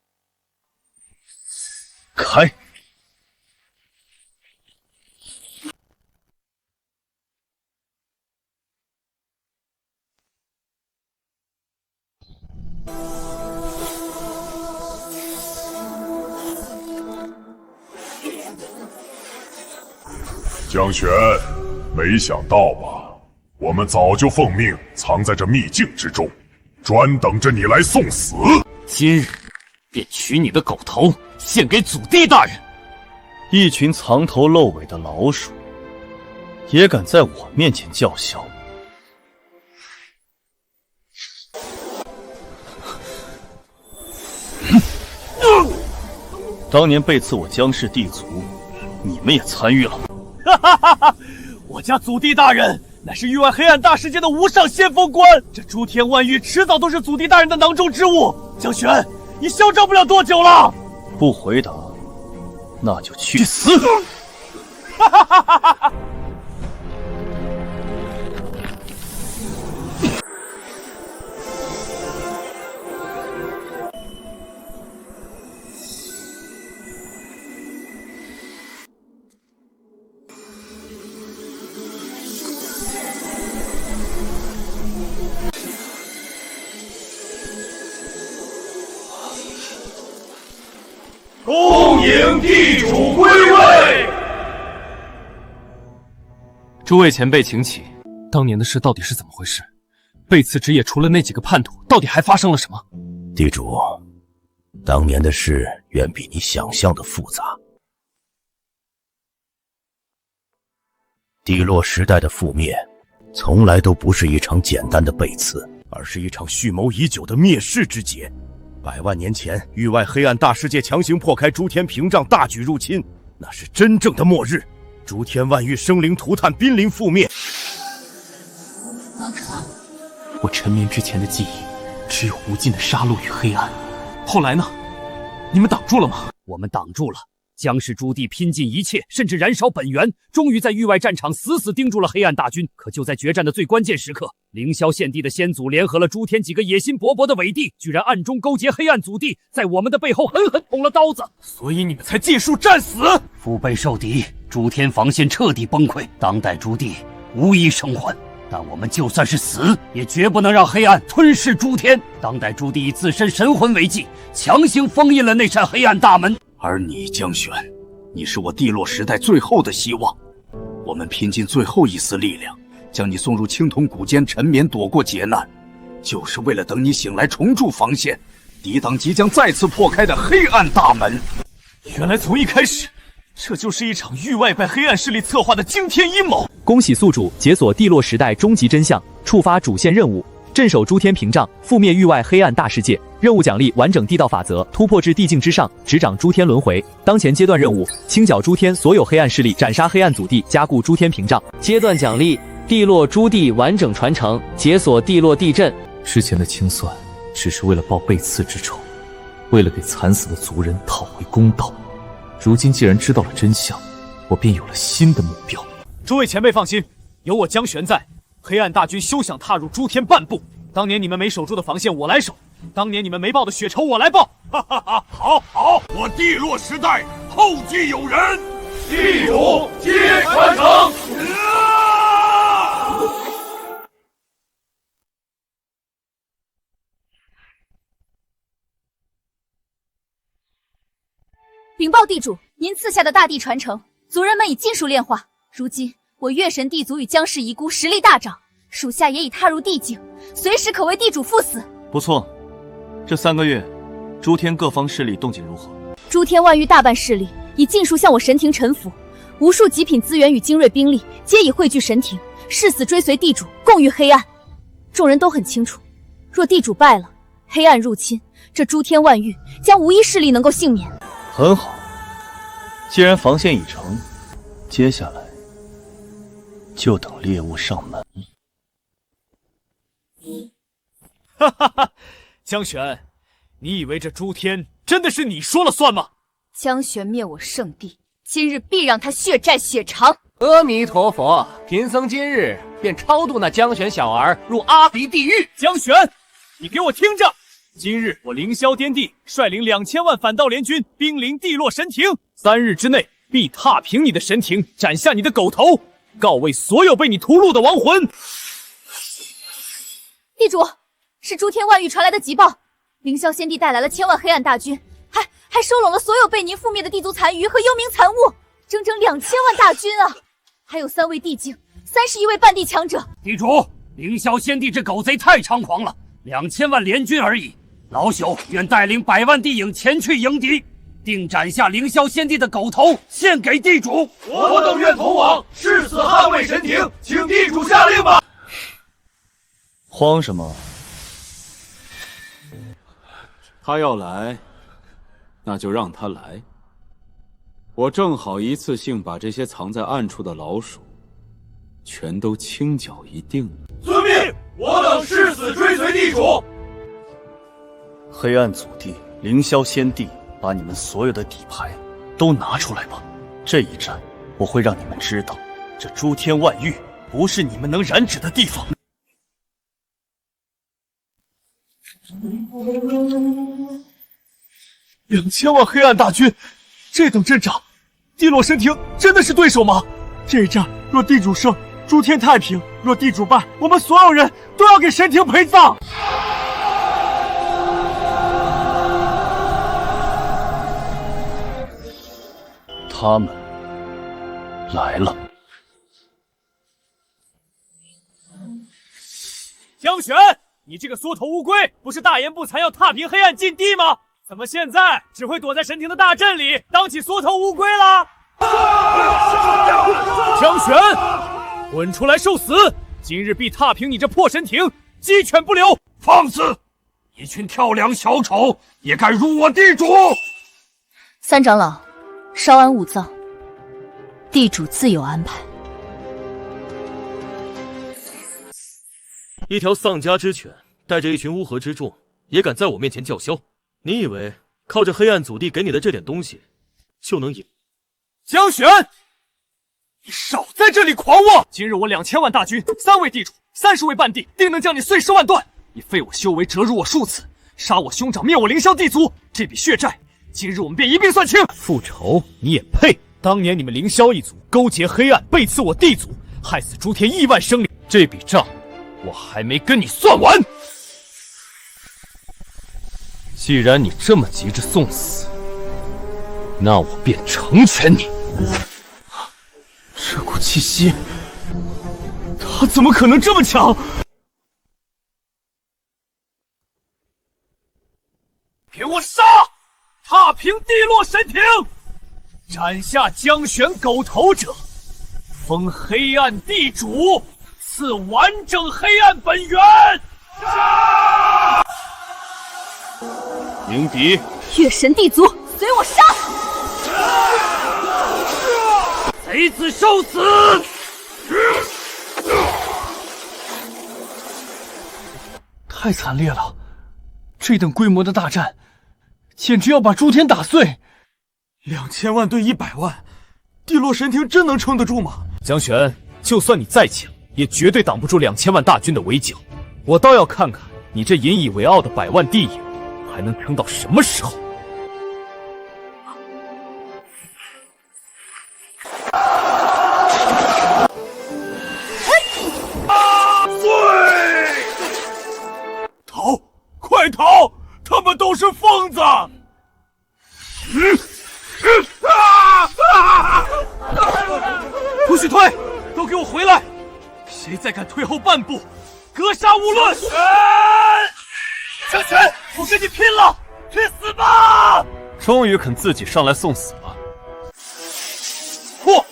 开！江玄，没想到吧？我们早就奉命藏在这秘境之中，专等着你来送死。今日便取你的狗头献给祖地大人。一群藏头露尾的老鼠，也敢在我面前叫嚣！当年背刺我江氏地族，你们也参与了。哈哈哈哈！我家祖地大人乃是域外黑暗大世界的无上先锋官，这诸天万域迟早都是祖地大人的囊中之物。江玄，你嚣张不了多久了。不回答，那就去死！哈哈哈哈哈！恭迎地主归位。诸位前辈请起。当年的事到底是怎么回事？背刺之夜除了那几个叛徒，到底还发生了什么？地主，当年的事远比你想象的复杂。地落时代的覆灭，从来都不是一场简单的背刺，而是一场蓄谋已久的灭世之劫。100万年前，域外黑暗大世界强行破开诸天屏障，大举入侵，那是真正的末日。诸天万域生灵涂炭，濒临覆灭。我沉眠之前的记忆，只有无尽的杀戮与黑暗。后来呢？你们挡住了吗？我们挡住了。江氏诸帝拼尽一切，甚至燃烧本源，终于在域外战场死死盯住了黑暗大军。可就在决战的最关键时刻，凌霄献帝的先祖联合了诸天几个野心勃勃的伪帝，居然暗中勾结黑暗祖帝，在我们的背后狠狠捅了刀子。所以你们才借术战死。腹背受敌，诸天防线彻底崩溃，当代诸帝无一生还。但我们就算是死，也绝不能让黑暗吞噬诸天。当代朱棣以自身神魂为祭，强行封印了那扇黑暗大门。而你江玄，你是我帝洛时代最后的希望。我们拼尽最后一丝力量，将你送入青铜古间沉眠，躲过劫难，就是为了等你醒来重筑防线，抵挡即将再次破开的黑暗大门。原来从一开始，这就是一场域外被黑暗势力策划的惊天阴谋。恭喜宿主解锁帝洛时代终极真相，触发主线任务，镇守诸天屏障，覆灭域外黑暗大世界。任务奖励完整地道法则，突破至地境之上，执掌诸天轮回。当前阶段任务：清剿诸天所有黑暗势力，斩杀黑暗祖地，加固诸天屏障。阶段奖励：帝洛朱棣完整传承，解锁帝洛地阵。之前的清算只是为了报背刺之仇，为了给惨死的族人讨回公道。如今既然知道了真相，我便有了新的目标。诸位前辈放心，有我江玄在，黑暗大军休想踏入诸天半步。当年你们没守住的防线我来守，当年你们没报的血仇我来报。哈哈哈！好，我帝洛时代后继有人，地主接传承。禀报地主，您赐下的大地传承，族人们已尽数炼化。如今我月神地族与姜氏遗孤实力大涨，属下也已踏入地境，随时可为地主赴死。不错，这3个月，诸天各方势力动静如何？诸天万域大半势力已尽数向我神庭臣服，无数极品资源与精锐兵力皆已汇聚神庭，誓死追随地主，共御黑暗。众人都很清楚，若地主败了，黑暗入侵，这诸天万域将无一势力能够幸免。很好，既然防线已成，接下来就等猎物上门。哈哈哈，江玄，你以为这诸天真的是你说了算吗？江玄灭我圣地，今日必让他血债血偿。阿弥陀佛，贫僧今日便超度那江玄小儿入阿鼻地狱。江玄，你给我听着！今日我凌霄颠地率领2000万反盗联军兵临地洛神庭，3日之内必踏平你的神庭，斩下你的狗头，告慰所有被你屠戮的亡魂。地主，是诸天万域传来的急报，凌霄仙帝带来了1000万黑暗大军，还收拢了所有被您覆灭的地族残余和幽冥残物，整整2000万大军啊！还有3位地境，31位半地强者。地主，凌霄仙帝这狗贼太猖狂了，2000万联军而已。老朽愿带领100万地影前去迎敌，定斩下凌霄仙帝的狗头，献给地主。我等愿同往，誓死捍卫神庭，请地主下令吧。慌什么？他要来，那就让他来。我正好一次性把这些藏在暗处的老鼠，全都清剿一定了。遵命，我等誓死追随地主。黑暗祖地、凌霄仙帝，把你们所有的底牌都拿出来吧！这一战，我会让你们知道，这诸天万域不是你们能染指的地方。2000万黑暗大军，这等阵仗，地洛神庭真的是对手吗？这一战若地主胜，诸天太平；若地主败，我们所有人都要给神庭陪葬。他们来了。江玄，你这个缩头乌龟，不是大言不惭要踏平黑暗禁地吗？怎么现在只会躲在神庭的大阵里当起缩头乌龟了？江玄，滚出来受死！今日必踏平你这破神庭，鸡犬不留！放肆！一群跳梁小丑也敢辱我地主！三长老，稍安勿躁，地主自有安排。一条丧家之犬，带着一群乌合之众，也敢在我面前叫嚣？你以为靠着黑暗祖地给你的这点东西，就能赢？江玄，你少在这里狂妄！今日我2000万大军，3位地主，30位半地，定能将你碎尸万段！你废我修为，折辱我数次，杀我兄长，灭我凌霄地族，这笔血债，今日我们便一并算清。复仇你也配？当年你们凌霄一族勾结黑暗，背刺我地族，害死诸天亿万生灵，这笔账我还没跟你算完。既然你这么急着送死，那我便成全你。这股气息，他怎么可能这么强？给我杀！踏平地落神庭，斩下江玄狗头者，封黑暗地主，赐完整黑暗本源。迎敌！月神地族，随我杀！贼子受死！太惨烈了，这等规模的大战，简直要把诸天打碎。2000万对100万，地落神庭真能撑得住吗？江玄，就算你再强，也绝对挡不住2000万大军的围剿。我倒要看看你这引以为傲的100万地影，还能撑到什么时候？逃！快逃！他们都是疯子！不许退！都给我回来！谁再敢退后半步，格杀勿论！江玄，我跟你拼了！去死吧！终于肯自己上来送死了。嚯！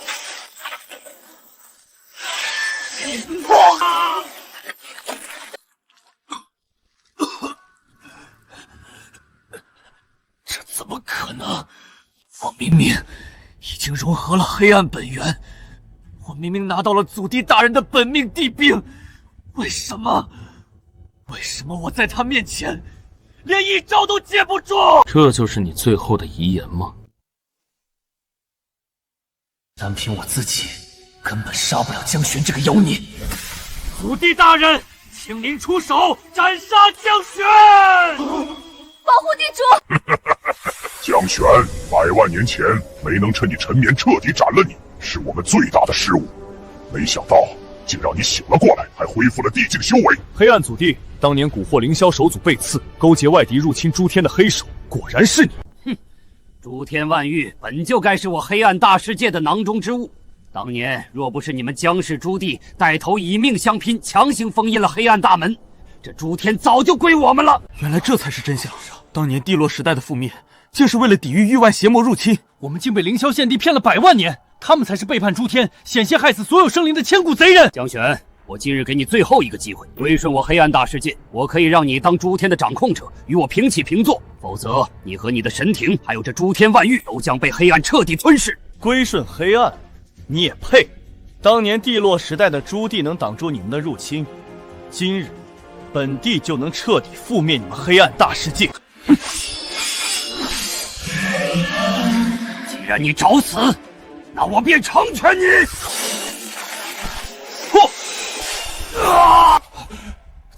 这怎么可能？我明明已经融合了黑暗本源，我明明拿到了祖地大人的本命地兵，为什么我在他面前连一招都接不住？这就是你最后的遗言吗？单凭我自己，根本杀不了江玄这个妖孽。祖地大人，请您出手斩杀江玄！保护地主！江玄，100万年前没能趁你沉眠彻底斩了你，是我们最大的失误。没想到竟让你醒了过来，还恢复了地境修为。黑暗祖地当年蛊惑凌霄首祖被刺，勾结外敌入侵诸天的黑手，果然是你。哼，诸天万域本就该是我黑暗大世界的囊中之物。当年若不是你们江氏诸帝带头以命相拼，强行封印了黑暗大门，这诸天早就归我们了。原来这才是真相。当年地落时代的覆灭，竟是为了抵御域外邪魔入侵。我们竟被凌霄献帝骗了100万年，他们才是背叛诸天、险些害死所有生灵的千古贼人。江玄，我今日给你最后一个机会，归顺我黑暗大世界，我可以让你当诸天的掌控者，与我平起平坐。否则，你和你的神庭，还有这诸天万域，都将被黑暗彻底吞噬。归顺黑暗，你也配？当年地落时代的诸帝能挡住你们的入侵，今日本帝就能彻底覆灭你们黑暗大世界。既然你找死，那我便成全你！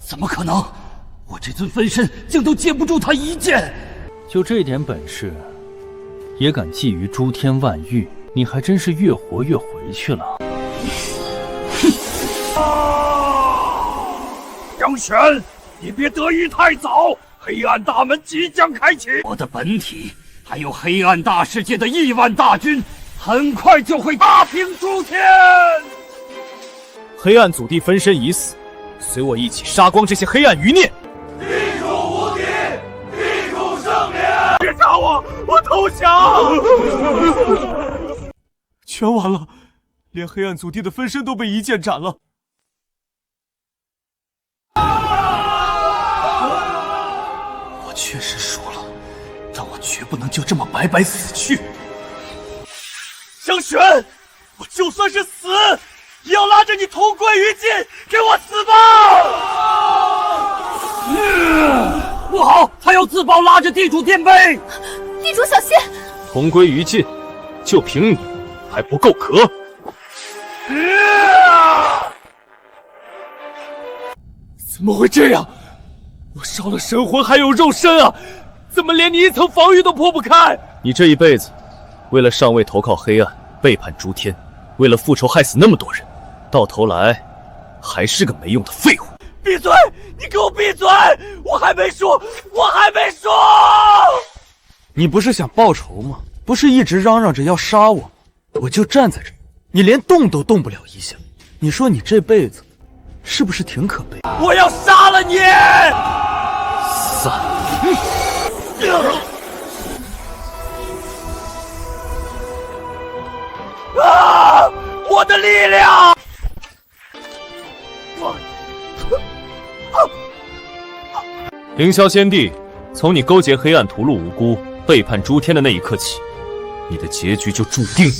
怎么可能？我这尊分身竟都接不住他一剑！就这点本事，也敢觊觎诸天万域，你还真是越活越回去了。江玄，你别得意太早，黑暗大门即将开启，我的本体还有黑暗大世界的亿万大军，很快就会大平诸天。黑暗祖地分身已死，随我一起杀光这些黑暗余孽。地主无敌，地主圣灵！别杀我，我投降！全完了，连黑暗祖地的分身都被一剑斩了。我确实输了，但我绝不能就这么白白死去。江玄，我就算是死，也要拉着你同归于尽，给我死吧！不好，他要自爆，拉着地主垫背。地主小心！同归于尽，就凭你还不够格？怎么会这样？我烧了神魂还有肉身啊，怎么连你一层防御都破不开？你这一辈子，为了上位投靠黑暗，背叛诸天，为了复仇害死那么多人，到头来，还是个没用的废物。闭嘴！你给我闭嘴！我还没说，我还没说。你不是想报仇吗？不是一直嚷嚷着要杀我，我就站在这儿，你连动都动不了一下。你说你这辈子是不是挺可悲？我要杀了你！散！啊！我的力量！凌霄仙帝，从你勾结黑暗屠戮无辜、背叛诸天的那一刻起，你的结局就注定。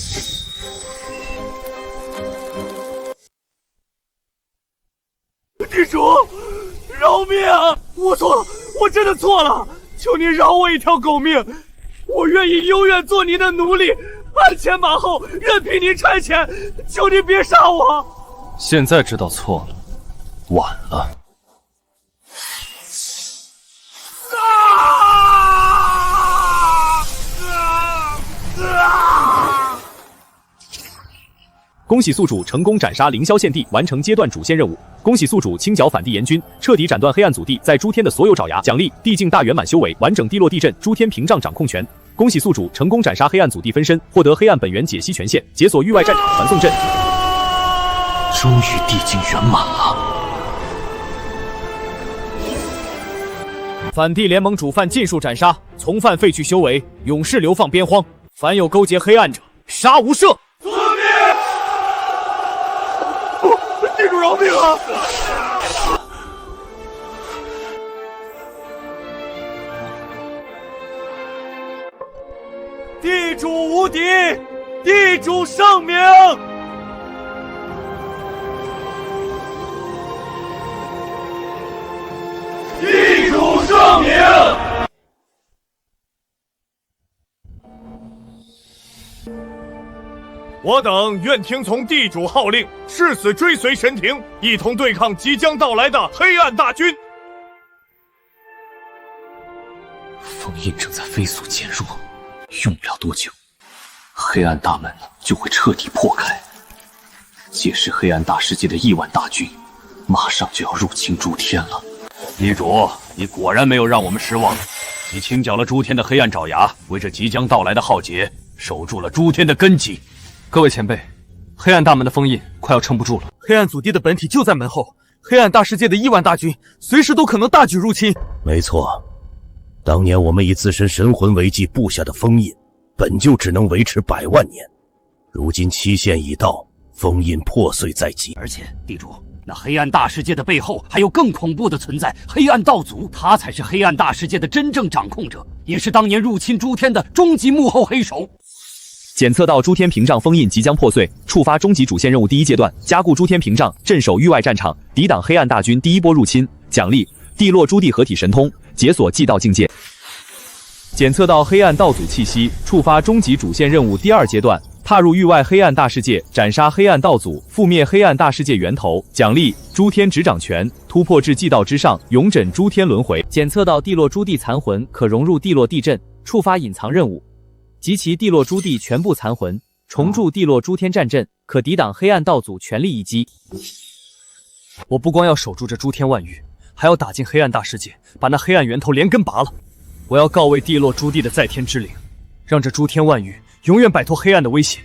地主，饶命！我错了，我真的错了，求您饶我一条狗命，我愿意永远做您的奴隶，鞍前马后，任凭您差遣，求您别杀我。现在知道错了，晚了。恭喜宿主成功斩杀凌霄献帝，完成阶段主线任务。恭喜宿主清剿反帝炎军，彻底斩断黑暗祖地在诸天的所有爪牙。奖励：地境大圆满修为，完整地落地阵，诸天屏障掌控权。恭喜宿主成功斩杀黑暗祖地分身，获得黑暗本源解析权限，解锁域外战场传送阵。终于地境圆满了。反帝联盟主犯尽数斩杀，从犯废去修为，勇士流放边荒。凡有勾结黑暗者，杀无赦。地主饶命啊！地主无敌，地主圣明。地主圣明。我等愿听从地主号令，誓死追随神庭，一同对抗即将到来的黑暗大军。封印正在飞速减弱，用不了多久，黑暗大门就会彻底破开。届时黑暗大世界的亿万大军，马上就要入侵诸天了。地主，你果然没有让我们失望，你清剿了诸天的黑暗爪牙，为这即将到来的浩劫，守住了诸天的根基。各位前辈，黑暗大门的封印快要撑不住了，黑暗祖地的本体就在门后，黑暗大世界的亿万大军随时都可能大举入侵。没错，当年我们以自身神魂为祭布下的封印，本就只能维持100万年，如今期限已到，封印破碎在即。而且，地主，那黑暗大世界的背后还有更恐怖的存在——黑暗道祖，他才是黑暗大世界的真正掌控者，也是当年入侵诸天的终极幕后黑手。检测到诸天屏障封印即将破碎，触发终极主线任务第1阶段，加固诸天屏障，镇守域外战场，抵挡黑暗大军第1波入侵。奖励：地落诸地合体神通，解锁祭道境界。检测到黑暗道祖气息，触发终极主线任务第2阶段，踏入域外黑暗大世界，斩杀黑暗道祖，覆灭黑暗大世界源头。奖励：诸天执掌权，突破至祭道之上，永枕诸天轮回。检测到地落诸地残魂，可融入地落地阵，触发隐藏任务。集齐地落诸地全部残魂，重铸地落诸天战阵，可抵挡黑暗道祖全力一击。我不光要守住这诸天万域，还要打进黑暗大世界，把那黑暗源头连根拔了。我要告慰地落诸地的在天之灵，让这诸天万域永远摆脱黑暗的威胁。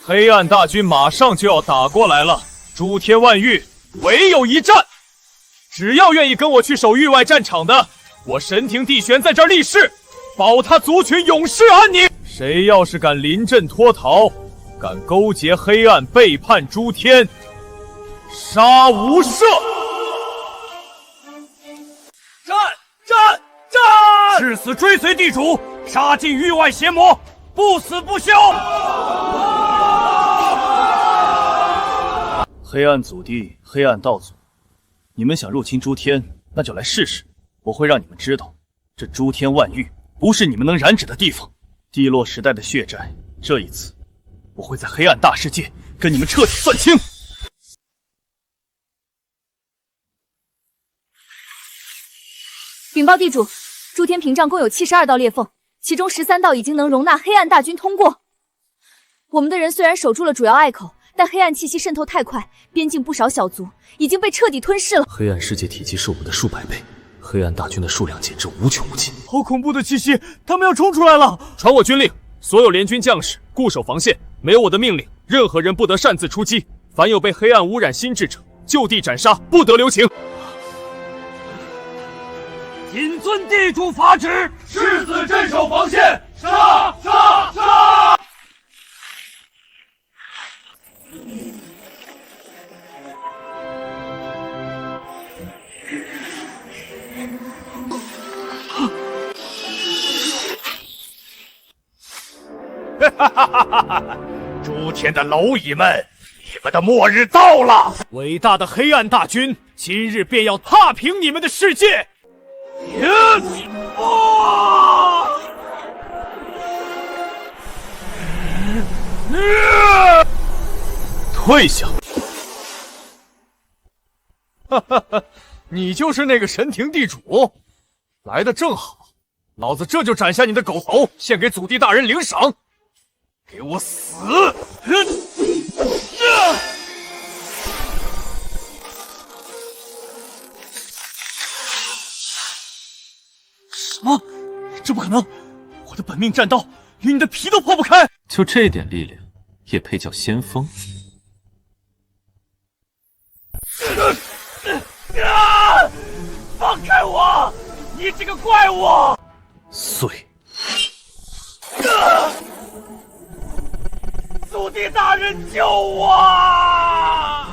黑暗大军马上就要打过来了，诸天万域唯有一战。只要愿意跟我去守域外战场的，我神庭地玄在这儿立誓，保他族群永世安宁。谁要是敢临阵脱逃，敢勾结黑暗背叛诸天，杀无赦！战！誓死追随地主，杀尽域外邪魔，不死不休！黑暗祖地，黑暗道祖，你们想入侵诸天，那就来试试。我会让你们知道，这诸天万域不是你们能染指的地方。地落时代的血债，这一次，我会在黑暗大世界跟你们彻底算清。禀报地主，诸天屏障共有72道裂缝，其中13道已经能容纳黑暗大军通过。我们的人虽然守住了主要隘口，但黑暗气息渗透太快，边境不少小族已经被彻底吞噬了。黑暗世界体积是我们的数百倍，黑暗大军的数量简直无穷无尽。好恐怖的气息，他们要冲出来了！传我军令，所有联军将士固守防线，没有我的命令，任何人不得擅自出击。凡有被黑暗污染心智者，就地斩杀，不得留情。谨遵地主法旨，誓死镇守防线，杀杀杀！哈哈哈哈哈！诸天的蝼蚁们，你们的末日到了！伟大的黑暗大军今日便要踏平你们的世界！退下！哈哈哈，你就是那个神庭地主，来的正好，老子这就斩下你的狗头，献给祖地大人领赏。给我死！什么？这不可能！我的本命战刀连你的皮都破不开！就这点力量，也配叫先锋？放开我！你这个怪物！碎！祖地大人救我！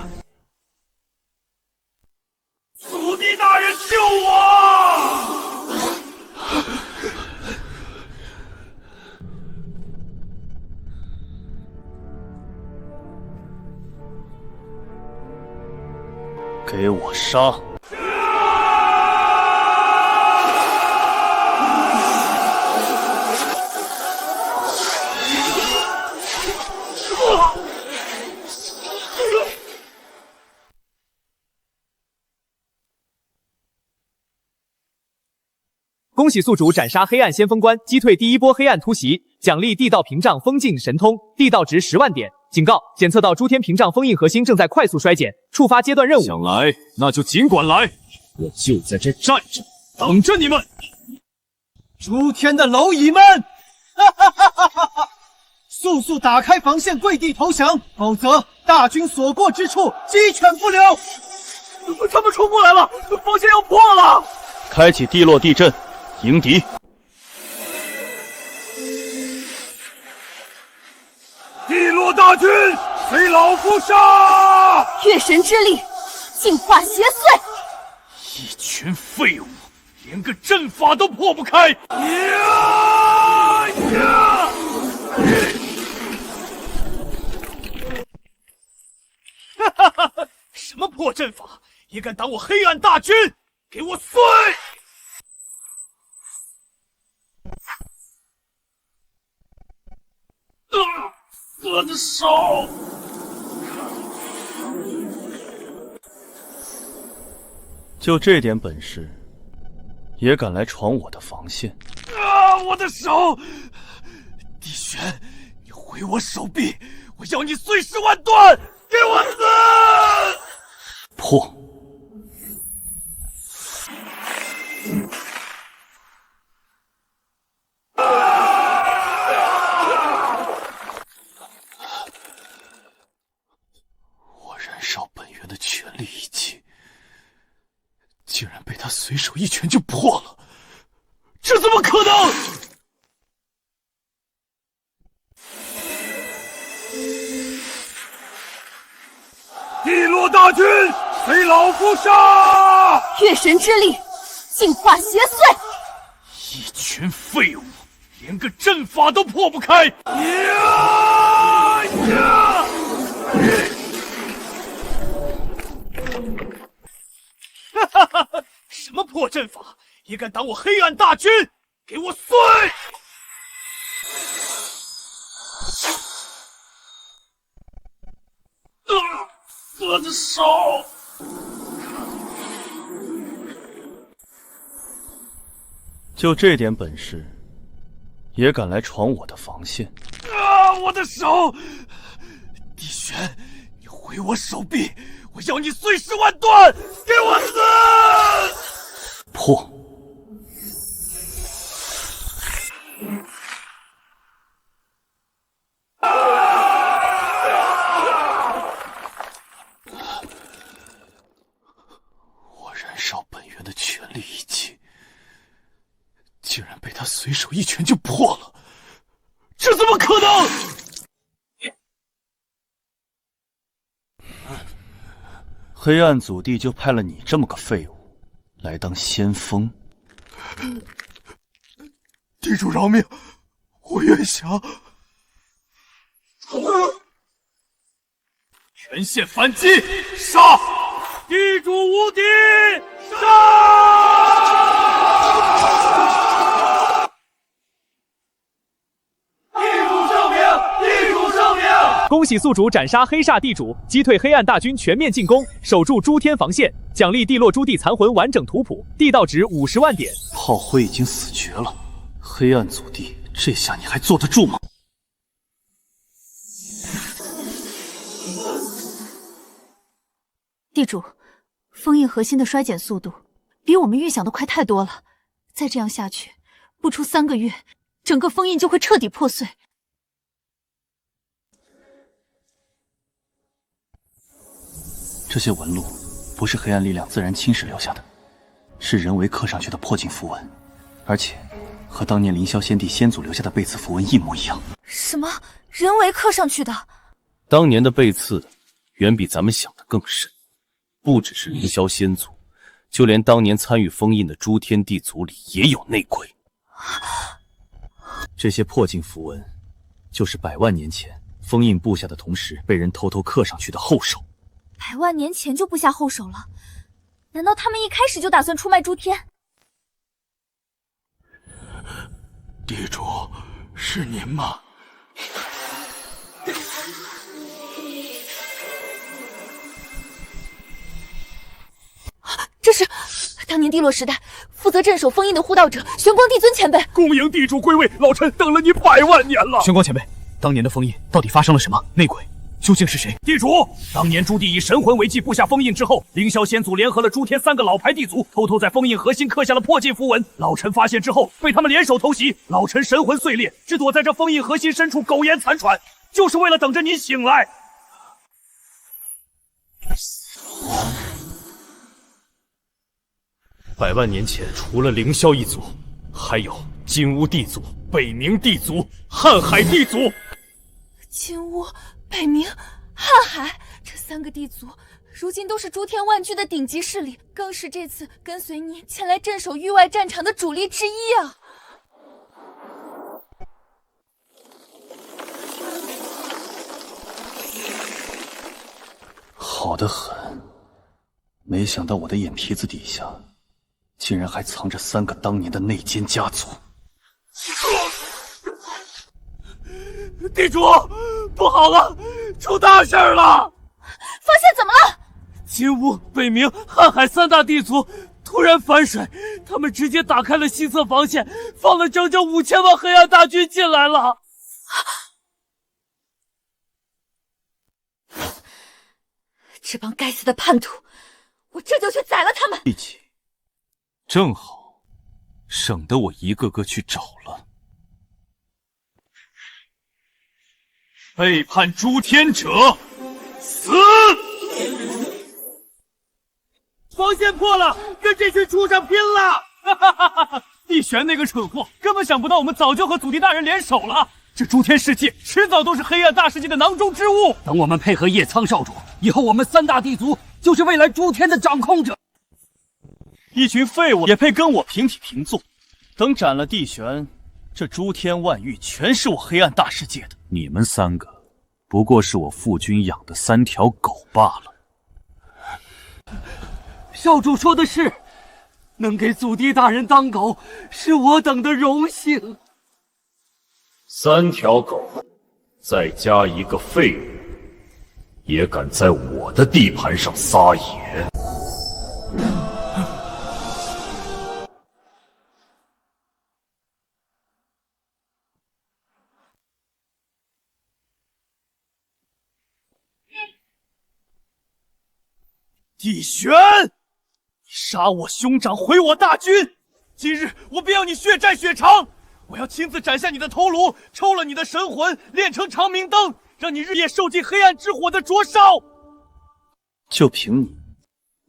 祖地大人救我！给我杀！恭喜宿主斩杀黑暗先锋官，击退第一波黑暗突袭，奖励地道屏障封禁神通，地道值10万点。警告：检测到诸天屏障封印核心正在快速衰减，触发阶段任务。想来那就尽管来，我就在这站着，等着你们！诸天的蝼蚁们，速速打开防线，跪地投降，否则大军所过之处鸡犬不留！他们冲过来了，防线要破了！开启地落地阵，迎敌！地落大军，随老夫杀！月神之力，净化邪祟！一群废物，连个阵法都破不开！哈哈哈！什么破阵法，也敢挡我黑暗大军？给我碎！我的手！就这点本事，也敢来闯我的防线？我的手！帝玄，你毁我手臂，我要你碎尸万段！给我死！破！我燃烧本源的全力一击，竟然被他随手一拳就破了，这怎么可能？地落大军，随老夫杀！月神之力，净化邪祟！一群废物，连个阵法都破不开！哈哈哈！什么破阵法，也敢挡我黑暗大军？给我碎！我的手！就这点本事，也敢来闯我的防线？放我的手！帝玄，你毁我手臂，我要你碎尸万段！给我死！破！我燃烧本源的全力一击，竟然被他随手一拳就破了，这怎么可能？黑暗祖地就派了你这么个废物来当先锋？地主饶命，我愿降。全线反击，杀！地主无敌，杀！地主圣明，地主圣明！恭喜宿主斩杀黑煞地主，击退黑暗大军全面进攻，守住诸天防线，奖励地落朱棣残魂完整图谱，地道值50万点。炮灰已经死绝了，黑暗祖地，这下你还坐得住吗？地主，封印核心的衰减速度比我们预想的快太多了，再这样下去，不出3个月，整个封印就会彻底破碎。这些纹路不是黑暗力量自然侵蚀留下的，是人为刻上去的破镜符文，而且和当年凌霄先帝先祖留下的背刺符文一模一样。什么？人为刻上去的？当年的背刺远比咱们想的更深，不只是凌霄先祖，就连当年参与封印的诸天地族里也有内鬼。这些破镜符文，就是100万年前封印布下的同时被人偷偷刻上去的后手。100万年前就布下后手了？难道他们一开始就打算出卖诸天？地主，是您吗？这是当年地落时代负责镇守封印的护道者玄光帝尊前辈。恭迎地主归位，老臣等了你100万年了。玄光前辈，当年的封印到底发生了什么？内鬼究竟是谁？地主，当年朱棣以神魂为祭布下封印之后，凌霄先祖联合了诸天3个老牌地族，偷偷在封印核心刻下了破镜符文。老臣发现之后，被他们联手偷袭，老臣神魂碎裂，只躲在这封印核心深处苟延残喘，就是为了等着您醒来。100万年前，除了凌霄一族，还有金乌地族、北冥地族、瀚海地族。金乌、北冥、瀚海这3个地族，如今都是诸天万军的顶级势力，更是这次跟随您前来镇守域外战场的主力之一啊！好得很，没想到我的眼皮子底下，竟然还藏着3个当年的内奸家族。地主，不好了，出大事了！发现怎么了？金乌、北冥、瀚海3大地族突然反水，他们直接打开了西侧防线，放了整整5000万黑暗大军进来了。这帮该死的叛徒，我这就去宰了他们！一起，正好，省得我一个个去找了。背叛诸天者，死！防线破了，跟这群畜生拼了！哈哈哈哈哈！帝玄那个蠢货，根本想不到我们早就和祖地大人联手了。这诸天世界迟早都是黑暗大世界的囊中之物。等我们配合叶苍少主，以后我们3大地族就是未来诸天的掌控者。一群废物也配跟我平起平坐？等斩了帝玄，这诸天万域全是我黑暗大世界的。你们3个不过是我父君养的3条狗罢了。少主说的是，能给祖地大人当狗，是我等的荣幸。3条狗，再加一个废物，也敢在我的地盘上撒野？帝玄，你杀我兄长，毁我大军，今日我便要你血债血偿！我要亲自斩下你的头颅，抽了你的神魂，炼成长明灯，让你日夜受尽黑暗之火的灼烧！就凭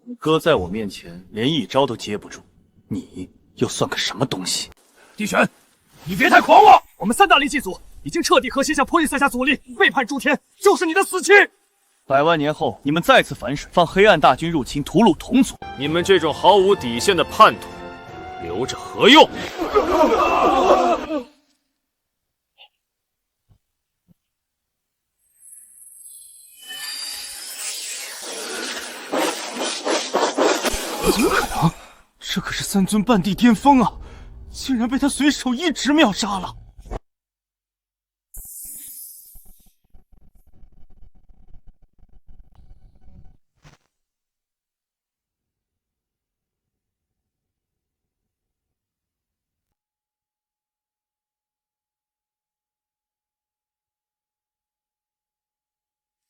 你哥在我面前连一招都接不住，你又算个什么东西？帝玄，你别太狂妄！我们3大灵系组已经彻底和谐向破译塞下阻力，背叛诸天就是你的死期。100万年后，你们再次反水，放黑暗大军入侵，屠戮同族。你们这种毫无底线的叛徒，留着何用？怎么可能？这可是3尊半地巅峰啊！竟然被他随手一指秒杀了！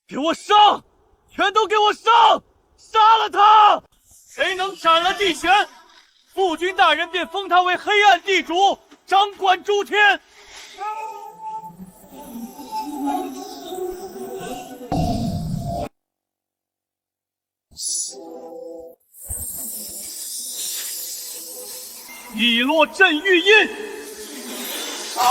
给我上！全都给我上！杀了他！谁能斩了帝玄，父君大人便封他为黑暗地主，掌管诸天。地落镇玉印，斩！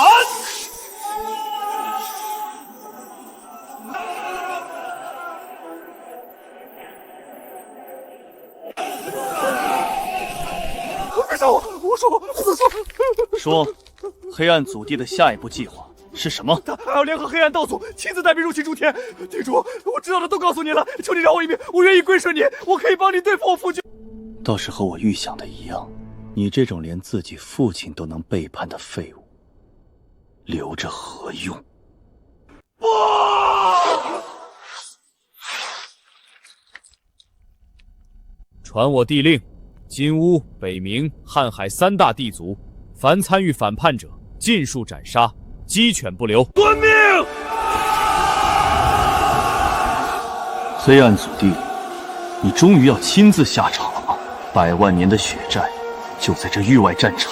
别杀我！我说，黑暗祖地的下一步计划是什么？他还要联合黑暗道祖，亲自带兵入侵诸天。地主，我知道的都告诉你了，求你饶我一命，我愿意归顺你，我可以帮你对付我父君。倒是和我预想的一样，你这种连自己父亲都能背叛的废物，留着何用？传我帝令，金乌、北冥、瀚海3大地族，凡参与反叛者，尽数斩杀，鸡犬不留。遵命！黑暗祖地，你终于要亲自下场了吗？100万年的血债，就在这域外战场，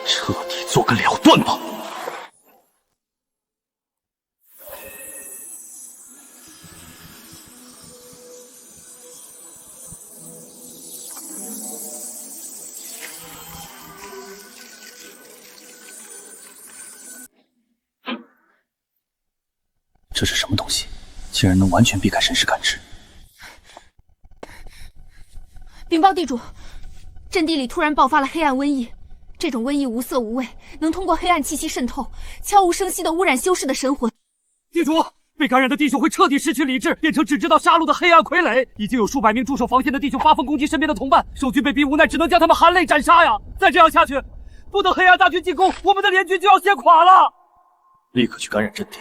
彻底做个了断吧！这是什么东西？竟然能完全避开神识感知！禀报地主，阵地里突然爆发了黑暗瘟疫。这种瘟疫无色无味，能通过黑暗气息渗透，悄无声息地污染修士的神魂。地主，被感染的弟兄会彻底失去理智，变成只知道杀戮的黑暗傀儡。已经有数百名驻守防线的弟兄发疯攻击身边的同伴，守军被逼无奈，只能将他们含泪斩杀呀！再这样下去，不等黑暗大军进攻，我们的联军就要先垮了。立刻去感染阵地！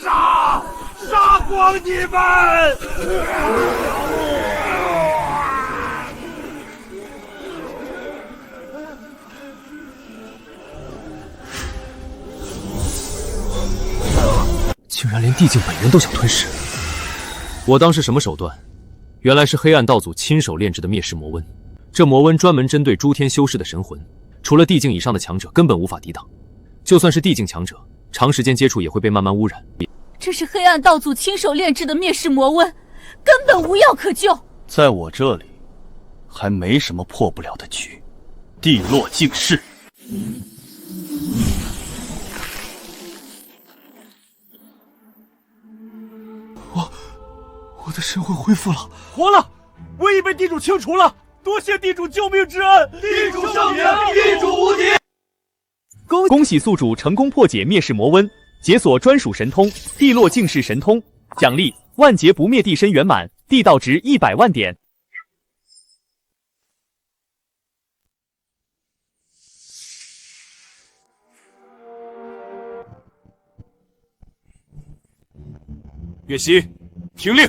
杀光你们！竟然连地境本源都想吞噬！我当是什么手段？原来是黑暗道祖亲手炼制的灭世魔瘟。这魔瘟专门针对诸天修士的神魂，除了地境以上的强者，根本无法抵挡。就算是地境强者，长时间接触也会被慢慢污染。这是黑暗道祖亲手炼制的灭世魔瘟，根本无药可救。在我这里，还没什么破不了的局。地落境世。我的神魂恢复了，活了！瘟疫被地主清除了，多谢地主救命之恩！地主圣明，地主无敌！恭喜宿主成功破解灭世魔瘟，解锁专属神通地落境世神通，奖励万劫不灭地身圆满，地道值100万点。岳西，听令！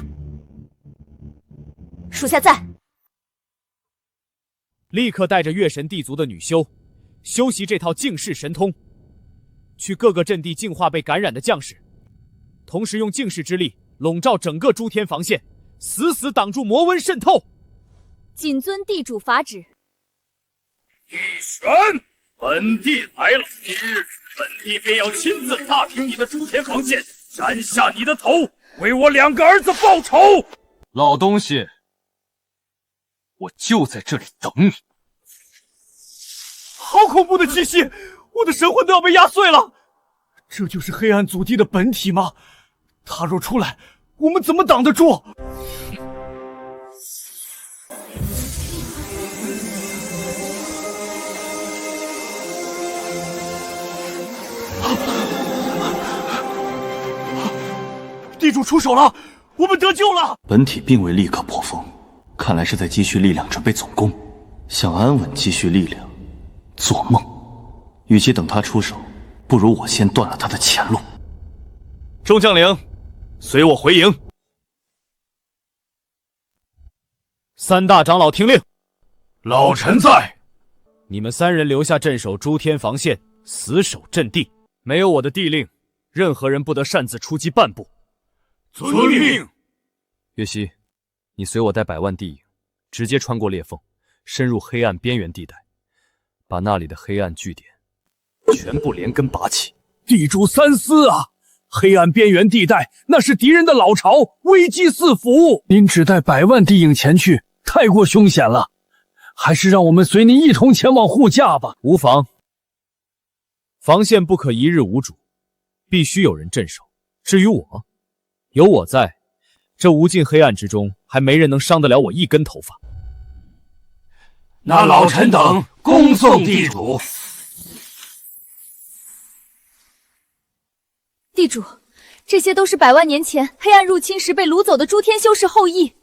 属下在。立刻带着月神地族的女修，修习这套境世神通，去各个阵地净化被感染的将士，同时用境世之力笼罩整个诸天防线，死死挡住魔瘟渗透。谨遵地主法旨。帝玄，本帝来了，今日本帝便要亲自踏平你的诸天防线，斩下你的头，为我2个儿子报仇。老东西，我就在这里等你。好恐怖的气息，我的神魂都要被压碎了。这就是黑暗祖地的本体吗？他若出来，我们怎么挡得住？地主出手了，我们得救了。本体并未立刻破风，看来是在积蓄力量准备总攻。想安稳积蓄力量，做梦。与其等他出手，不如我先断了他的前路。众将领，随我回营。3大长老听令，老臣在。你们3人留下镇守诸天防线，死守阵地。没有我的地令，任何人不得擅自出击半步。遵命。岳西，你随我带100万地影，直接穿过裂缝，深入黑暗边缘地带，把那里的黑暗据点全部连根拔起。地主三思啊！黑暗边缘地带那是敌人的老巢，危机四伏。您只带100万地影前去，太过凶险了。还是让我们随您一同前往护驾吧。无妨。防线不可一日无主，必须有人镇守。至于我，有我在，这无尽黑暗之中，还没人能伤得了我一根头发。那老臣等恭送地主。地主，这些都是100万年前黑暗入侵时被掳走的诸天修士后裔。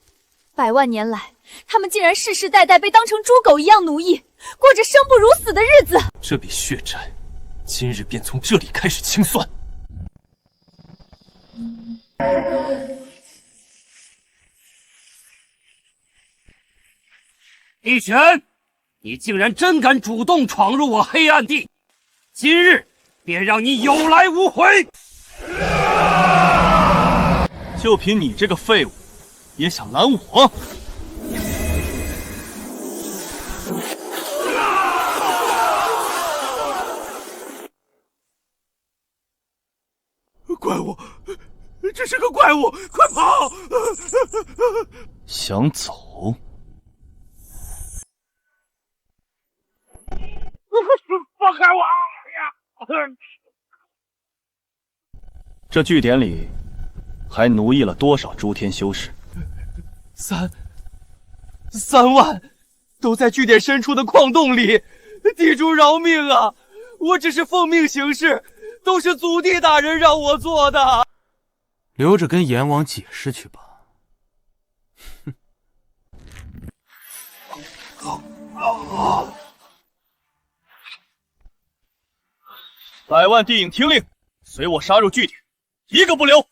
100万年来，他们竟然世世代代被当成猪狗一样奴役，过着生不如死的日子。这笔血债，今日便从这里开始清算。帝玄，你竟然真敢主动闯入我黑暗地，今日便让你有来无回！就凭你这个废物，也想拦我？怪物，这是个怪物，快跑！想走？放开我呀！这据点里还奴役了多少诸天修士？3万，都在据点深处的矿洞里。地主饶命啊！我只是奉命行事，都是祖地大人让我做的。留着跟阎王解释去吧。100万地影听令，随我杀入据点，一个不留。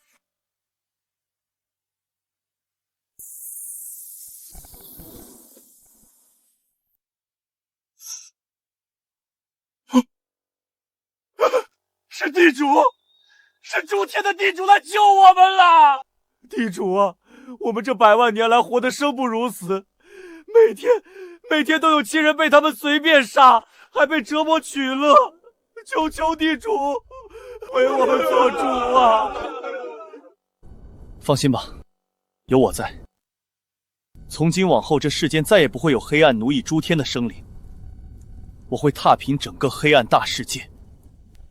是地主，是诸天的地主来救我们了！地主啊，我们这100万年来活得生不如死，每天都有亲人被他们随便杀，还被折磨取乐。求地主为我们做主啊！放心吧，有我在。从今往后，这世间再也不会有黑暗奴役诸天的生灵。我会踏平整个黑暗大世界，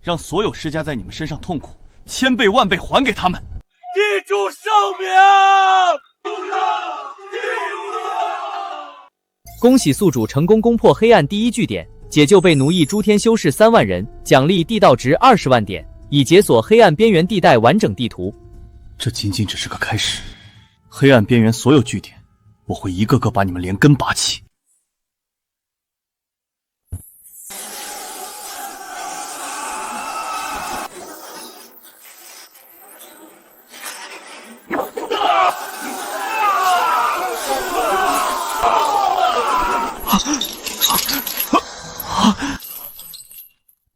让所有施加在你们身上痛苦1000倍万倍还给他们。地主圣明！恭喜宿主成功攻破黑暗第1据点，解救被奴役诸天修士3万人，奖励地道值20万点，已解锁黑暗边缘地带完整地图。这仅仅只是个开始，黑暗边缘所有据点，我会一个个把你们连根拔起。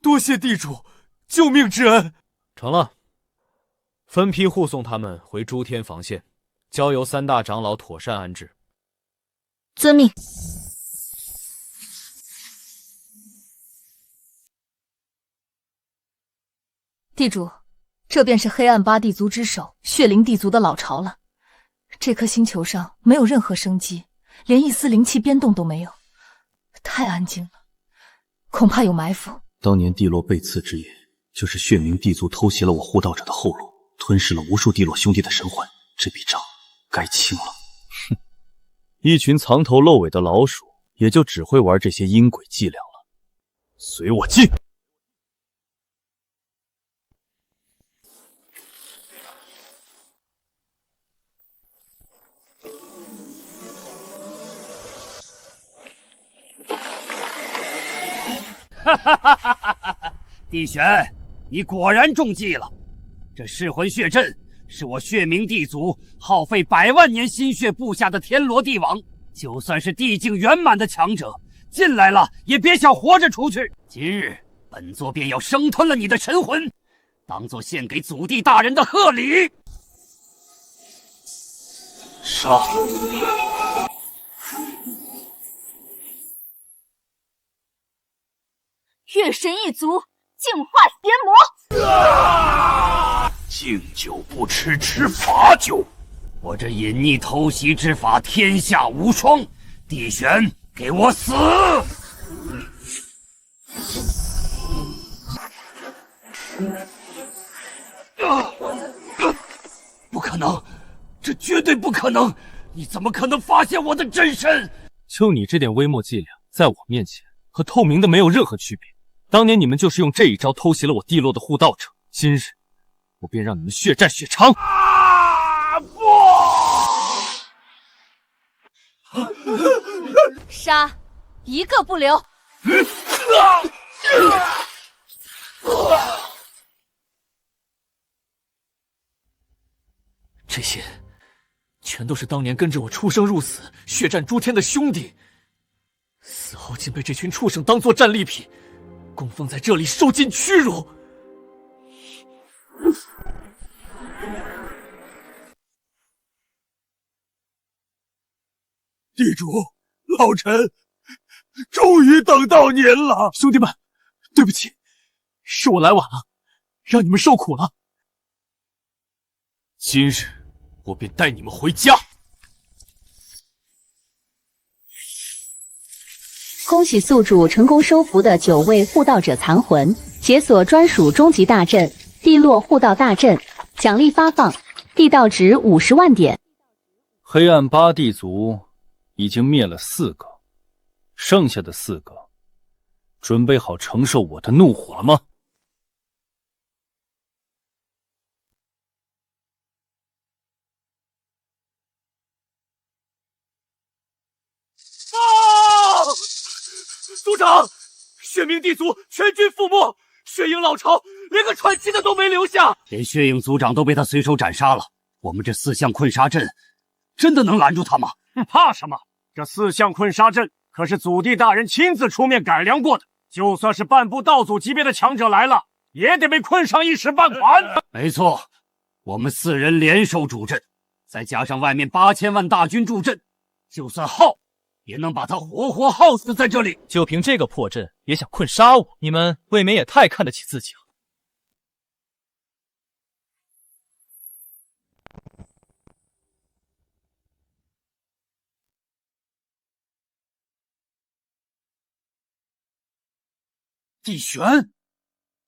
多谢地主救命之恩。成了，分批护送他们回诸天防线，交由3大长老妥善安置。遵命。地主，这便是黑暗8地族之首血灵地族的老巢了。这颗星球上没有任何生机，连一丝灵气变动都没有，太安静了，恐怕有埋伏。当年地落被刺之夜，就是血冥地族偷袭了我护道者的后路，吞噬了无数地落兄弟的神魂，这笔账该清了。哼，一群藏头露尾的老鼠，也就只会玩这些阴诡伎俩了。随我进。哈哈哈哈哈！帝玄，你果然中计了。这噬魂血阵是我血冥地族耗费100万年心血布下的天罗地网，就算是地境圆满的强者进来了，也别想活着出去。今日本座便要生吞了你的神魂，当做献给祖地大人的贺礼。杀！月神一族净化邪魔。敬酒不吃吃罚酒，我这隐匿偷袭之法天下无双，帝玄，给我死！不可能，这绝对不可能！你怎么可能发现我的真身？就你这点微末伎俩，在我面前和透明的没有任何区别。当年你们就是用这一招偷袭了我地落的护道者，今日我便让你们血债血偿！杀，一个不留！这些全都是当年跟着我出生入死、血战诸天的兄弟，死后竟被这群畜生当作战利品，供奉在这里受尽屈辱。地主，老臣终于等到您了。兄弟们，对不起，是我来晚了，让你们受苦了。今日我便带你们回家。恭喜宿主成功收服的9位护道者残魂，解锁专属终极大阵地落护道大阵，奖励发放，地道值50万点。黑暗8地族已经灭了4个，剩下的4个，准备好承受我的怒火了吗？族长，血冥地族全军覆没，血影老巢连个喘气的都没留下，连血影族长都被他随手斩杀了。我们这4项困杀阵真的能拦住他吗？怕什么？这4项困杀阵可是祖地大人亲自出面改良过的，就算是半步道祖级别的强者来了，也得被困上一时半会。没错，我们4人联手主阵，再加上外面8000万大军助阵，就算耗也能把他活活耗死在这里。就凭这个破阵也想困杀我，你们未免也太看得起自己了。帝玄，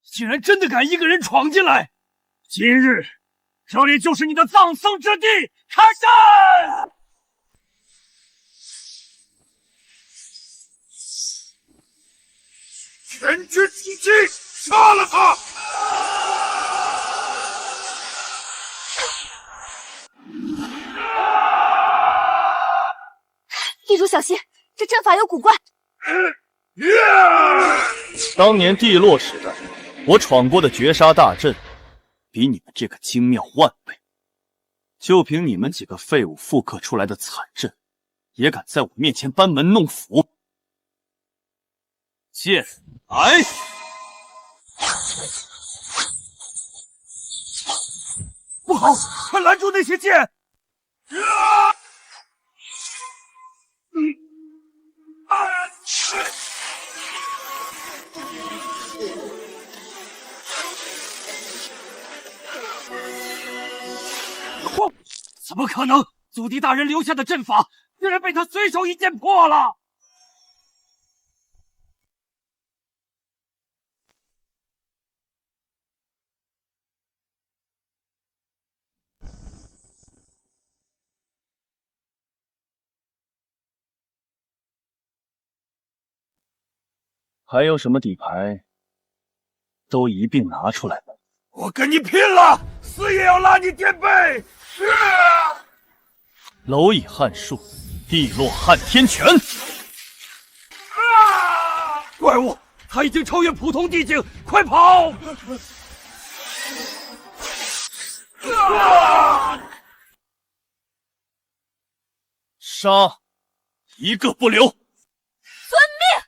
竟然真的敢一个人闯进来！今日这里就是你的葬送之地！开战！全军出击，杀了他！地主小心，这阵法有古怪。当年地落时代，我闯过的绝杀大阵，比你们这个精妙万倍。就凭你们几个废物复刻出来的残阵，也敢在我面前班门弄斧？剑来！不好，快拦住那些剑！怎么可能？祖地大人留下的阵法，居然被他随手一剑破了！还有什么底牌，都一并拿出来吧！我跟你拼了，死也要拉你垫背！蝼蚁撼树，地落撼天拳。怪物，他已经超越普通地境，快跑！杀，一个不留！遵命！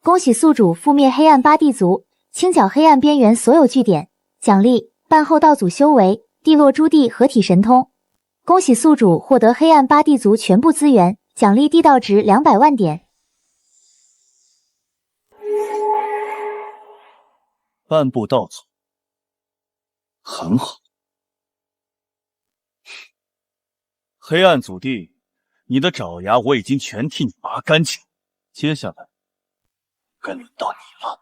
恭喜宿主覆灭黑暗八地族，清剿黑暗边缘所有据点，奖励半后道祖修为、地落诸地合体神通。恭喜宿主获得黑暗八地族全部资源，奖励地道值200万点。半步道祖，很好。黑暗祖地，你的爪牙我已经全替你拔干净，接下来该轮到你了。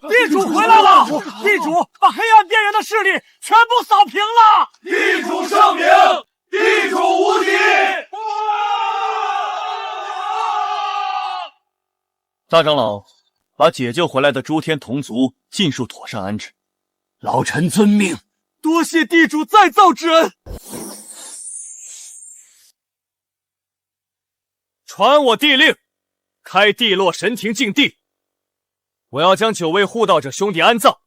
地主回来了！地主把黑暗边缘的势力全部扫平了！地主圣明，地主无敌！大长老，把解救回来的诸天同族尽数妥善安置。老臣遵命。多谢地主再造之恩。传我帝令，开地落神庭禁地。我要将9位护道者兄弟安葬，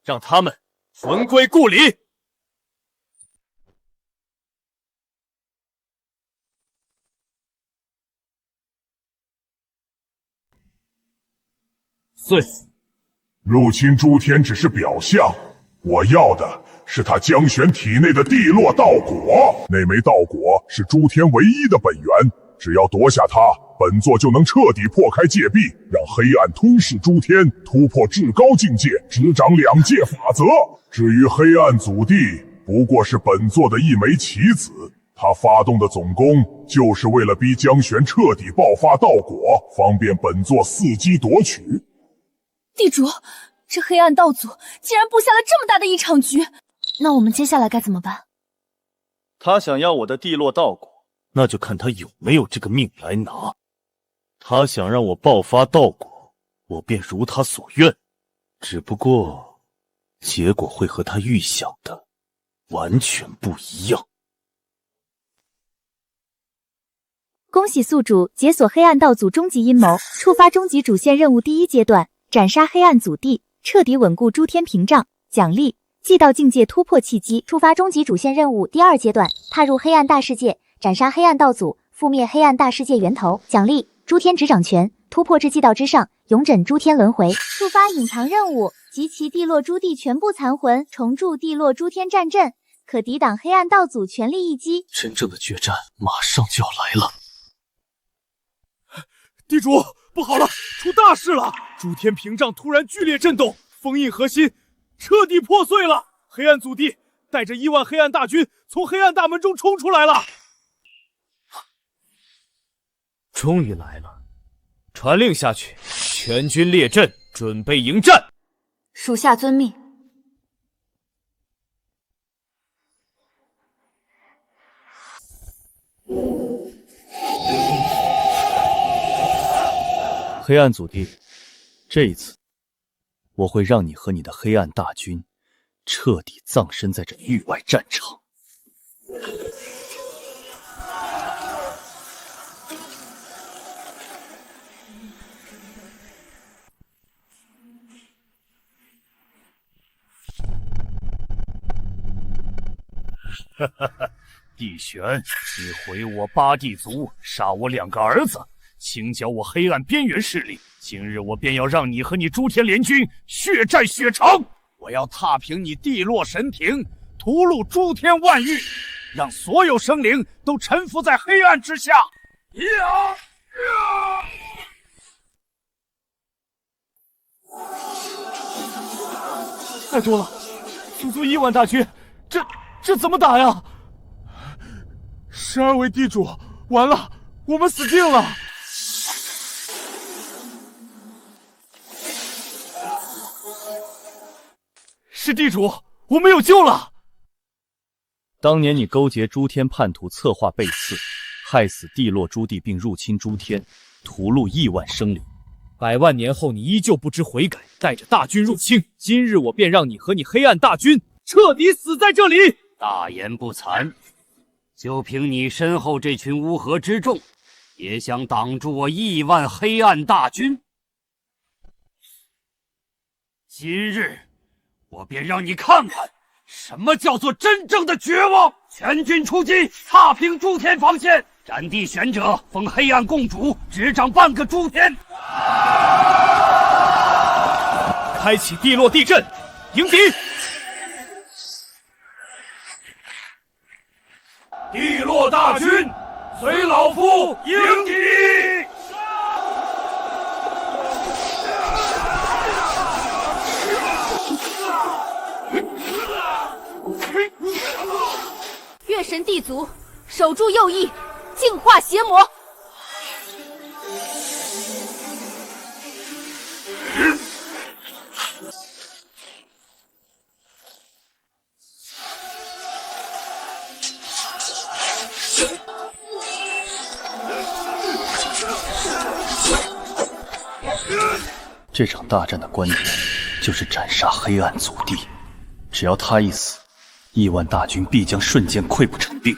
让他们魂归故里。是。入侵诸天只是表象，我要的是他江玄体内的地落道果。那枚道果是诸天唯一的本源，只要夺下它，本座就能彻底破开界壁，让黑暗吞噬诸天，突破至高境界，执掌2界法则。至于黑暗祖地，不过是本座的一枚棋子，他发动的总攻就是为了逼江玄彻底爆发道果，方便本座伺机夺取。地主，这黑暗道祖竟然布下了这么大的一场局，那我们接下来该怎么办？他想要我的地落道果，那就看他有没有这个命来拿。他想让我爆发道果，我便如他所愿，只不过结果会和他预想的完全不一样。恭喜宿主解锁黑暗道祖终极阴谋，触发终极主线任务第1阶段，斩杀黑暗祖地，彻底稳固诸天屏障。奖励祭道境界突破契机，触发终极主线任务第2阶段，踏入黑暗大世界，斩杀黑暗道祖，覆灭黑暗大世界源头。奖励诸天执掌权，突破至祭道之上，永枕诸天轮回。触发隐藏任务，集齐地落诸地全部残魂，重铸地落诸天战阵，可抵挡黑暗道祖全力一击。真正的决战马上就要来了。地主，不好了，出大事了！诸天屏障突然剧烈震动，封印核心彻底破碎了。黑暗祖地带着1万黑暗大军从黑暗大门中冲出来了。终于来了，传令下去，全军列阵，准备迎战。属下遵命。黑暗祖地，这一次我会让你和你的黑暗大军彻底葬身在这域外战场。哈哈哈，帝玄，你毁我8地族，杀我2个儿子，清剿我黑暗边缘势力。今日我便要让你和你诸天联军血债血偿！我要踏平你地落神庭，屠戮诸天万域，让所有生灵都臣服在黑暗之下！太多了，足足1万大军，这怎么打呀？12位地主，完了，我们死定了！是地主，我们有救了！当年你勾结诸天叛徒，策划背刺，害死地落诸帝，并入侵诸天，屠戮亿万生灵。100万年后，你依旧不知悔改，带着大军入侵。今日我便让你和你黑暗大军彻底死在这里！大言不惭，就凭你身后这群乌合之众，也想挡住我亿万黑暗大军？今日我便让你看看什么叫做真正的绝望！全军出击，踏平诸天防线！斩地玄者封黑暗共主，执掌半个诸天。开启地落地阵，迎敌！地落大军，随老夫迎敌！月神地族，守住右翼，净化邪魔。这场大战的关键就是斩杀黑暗祖地，只要他一死，亿万大军必将瞬间溃不成兵。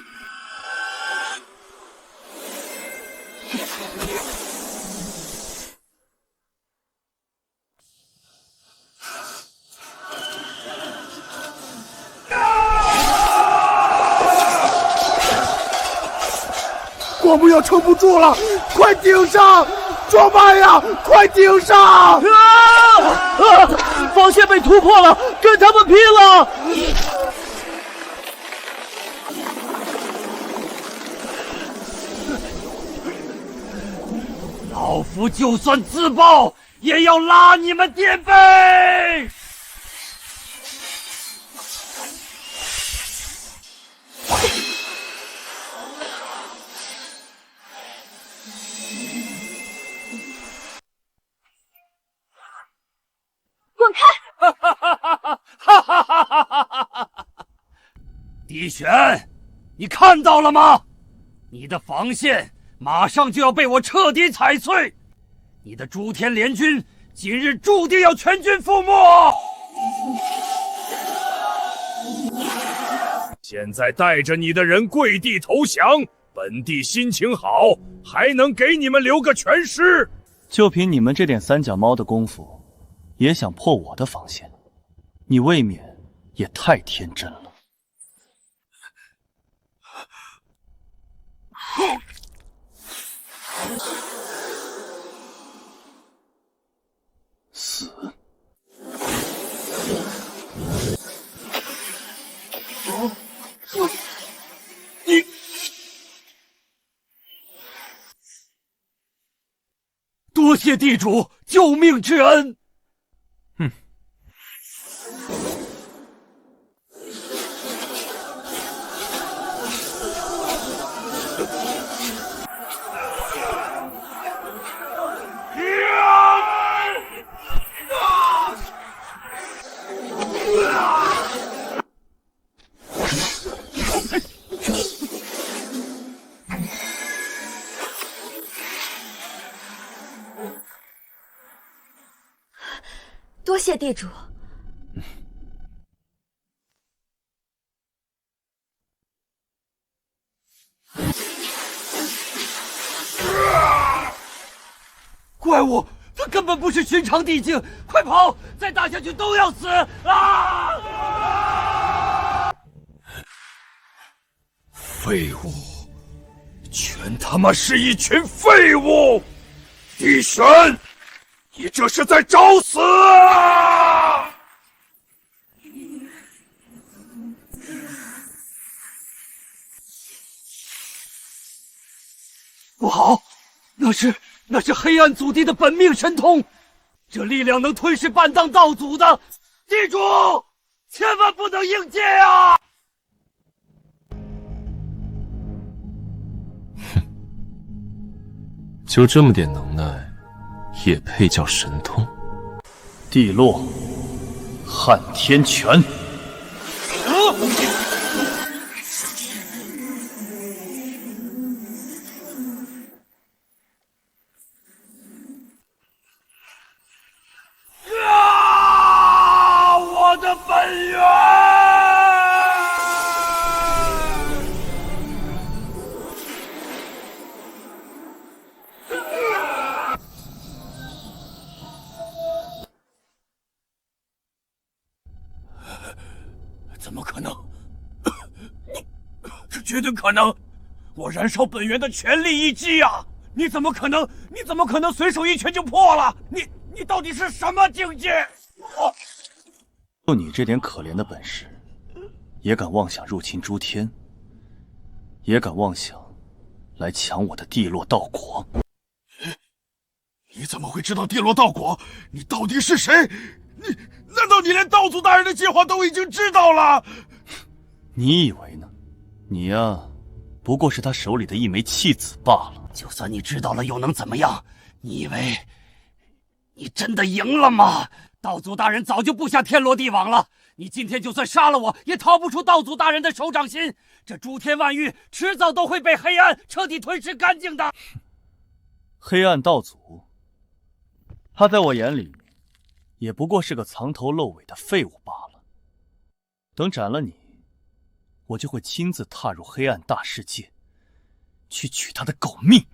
我们要撑不住了，快顶上！壮曼呀，快顶上！防线被突破了，跟他们拼了！老夫就算自爆，也要拉你们垫背！滚开！地玄，你看到了吗？你的防线马上就要被我彻底踩碎，你的诸天联军今日注定要全军覆没。现在带着你的人跪地投降，本帝心情好，还能给你们留个全尸。就凭你们这点三脚猫的功夫，也想破我的防线，你未免也太天真了。死！你多谢地主救命之恩。多谢地主。怪物，他根本不是寻常地境！快跑！再打下去都要死！啊！废物，全他妈是一群废物！帝玄，你这是在找死啊！不好，那是黑暗祖地的本命神通，这力量能吞噬半当道祖的。地主，千万不能应接啊！就这么点能耐，也配叫神通？地落撼天拳。我的本源！怎么可能？这绝对可能！我燃烧本源的全力一击啊！你怎么可能？你怎么可能随手一拳就破了？你到底是什么境界？就你这点可怜的本事，也敢妄想入侵诸天，也敢妄想来抢我的地落道果？你怎么会知道地落道果？你到底是谁？难道你连道祖大人的计划都已经知道了？你以为呢？你呀，不过是他手里的一枚弃子罢了。就算你知道了，又能怎么样？你以为你真的赢了吗？道祖大人早就布下天罗地网了，你今天就算杀了我，也逃不出道祖大人的手掌心。这诸天万域迟早都会被黑暗彻底吞噬干净的。黑暗道祖，他在我眼里也不过是个藏头露尾的废物罢了。等斩了你，我就会亲自踏入黑暗大世界，去取他的狗命。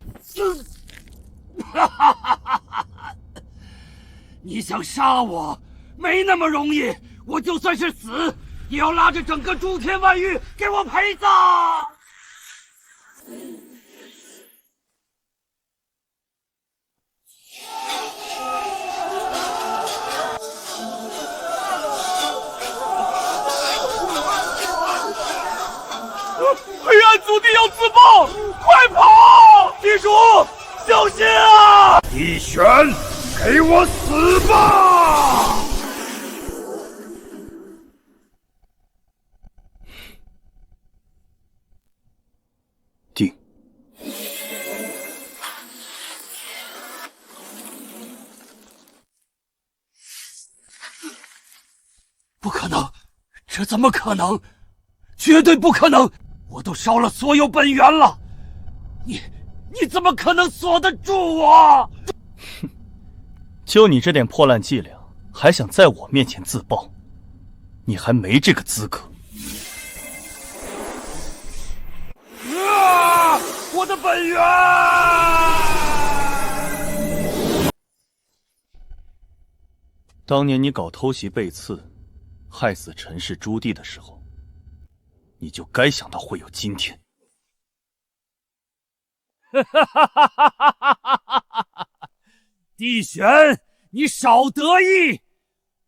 你想杀我，没那么容易。我就算是死，也要拉着整个诸天万域给我陪葬。黑暗祖地要自爆，快跑！地主，小心啊！地玄，给我死吧！定。不可能，这怎么可能？绝对不可能！我都烧了所有本源了，你怎么可能锁得住我？哼，就你这点破烂伎俩，还想在我面前自爆？你还没这个资格！啊！我的本源！当年你搞偷袭背刺，害死陈氏朱棣的时候，你就该想到会有今天。地玄，你少得意！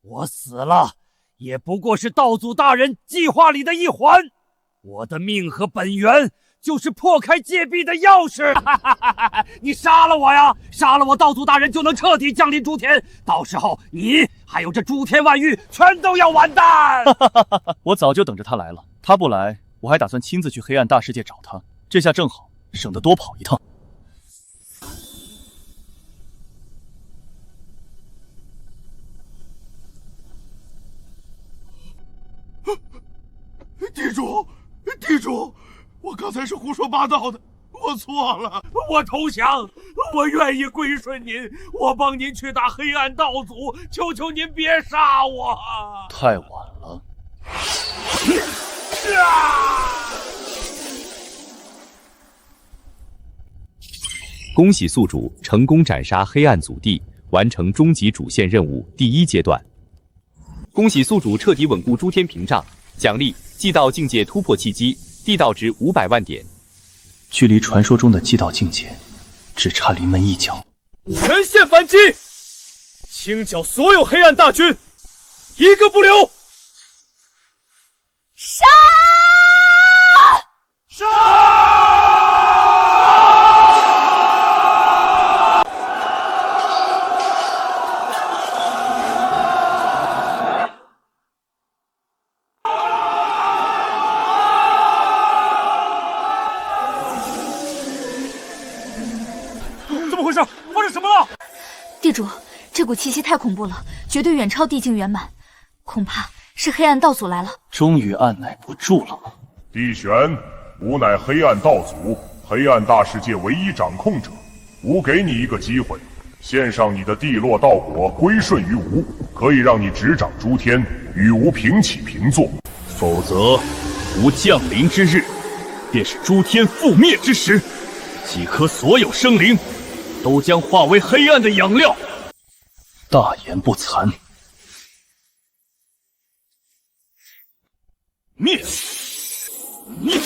我死了，也不过是道祖大人计划里的一环。我的命和本源就是破开戒壁的钥匙。你杀了我呀！杀了我，道祖大人就能彻底降临诸天。到时候你还有这诸天万域全都要完蛋。我早就等着他来了，他不来，我还打算亲自去黑暗大世界找他。这下正好，省得多跑一趟。地主，我刚才是胡说八道的，我错了，我投降，我愿意归顺您，我帮您去打黑暗道祖，求求您别杀我！太晚了。恭喜宿主成功斩杀黑暗祖地，完成终极主线任务第1阶段。恭喜宿主彻底稳固诸天屏障，奖励祭道境界突破契机，地道值500万点。距离传说中的祭道境界，只差临门一脚。全线反击，清剿所有黑暗大军，一个不留！杀！怎么回事？发生什么了？地主，这股气息太恐怖了，绝对远超地境圆满，恐怕是黑暗道祖来了。终于按耐不住了吗？帝玄，吾乃黑暗道祖，黑暗大世界唯一掌控者。吾给你一个机会，献上你的地落道果，归顺于吾，可以让你执掌诸天，与吾平起平坐。否则，吾降临之日，便是诸天覆灭之时，几颗所有生灵都将化为黑暗的养料。大言不惭！灭！灭！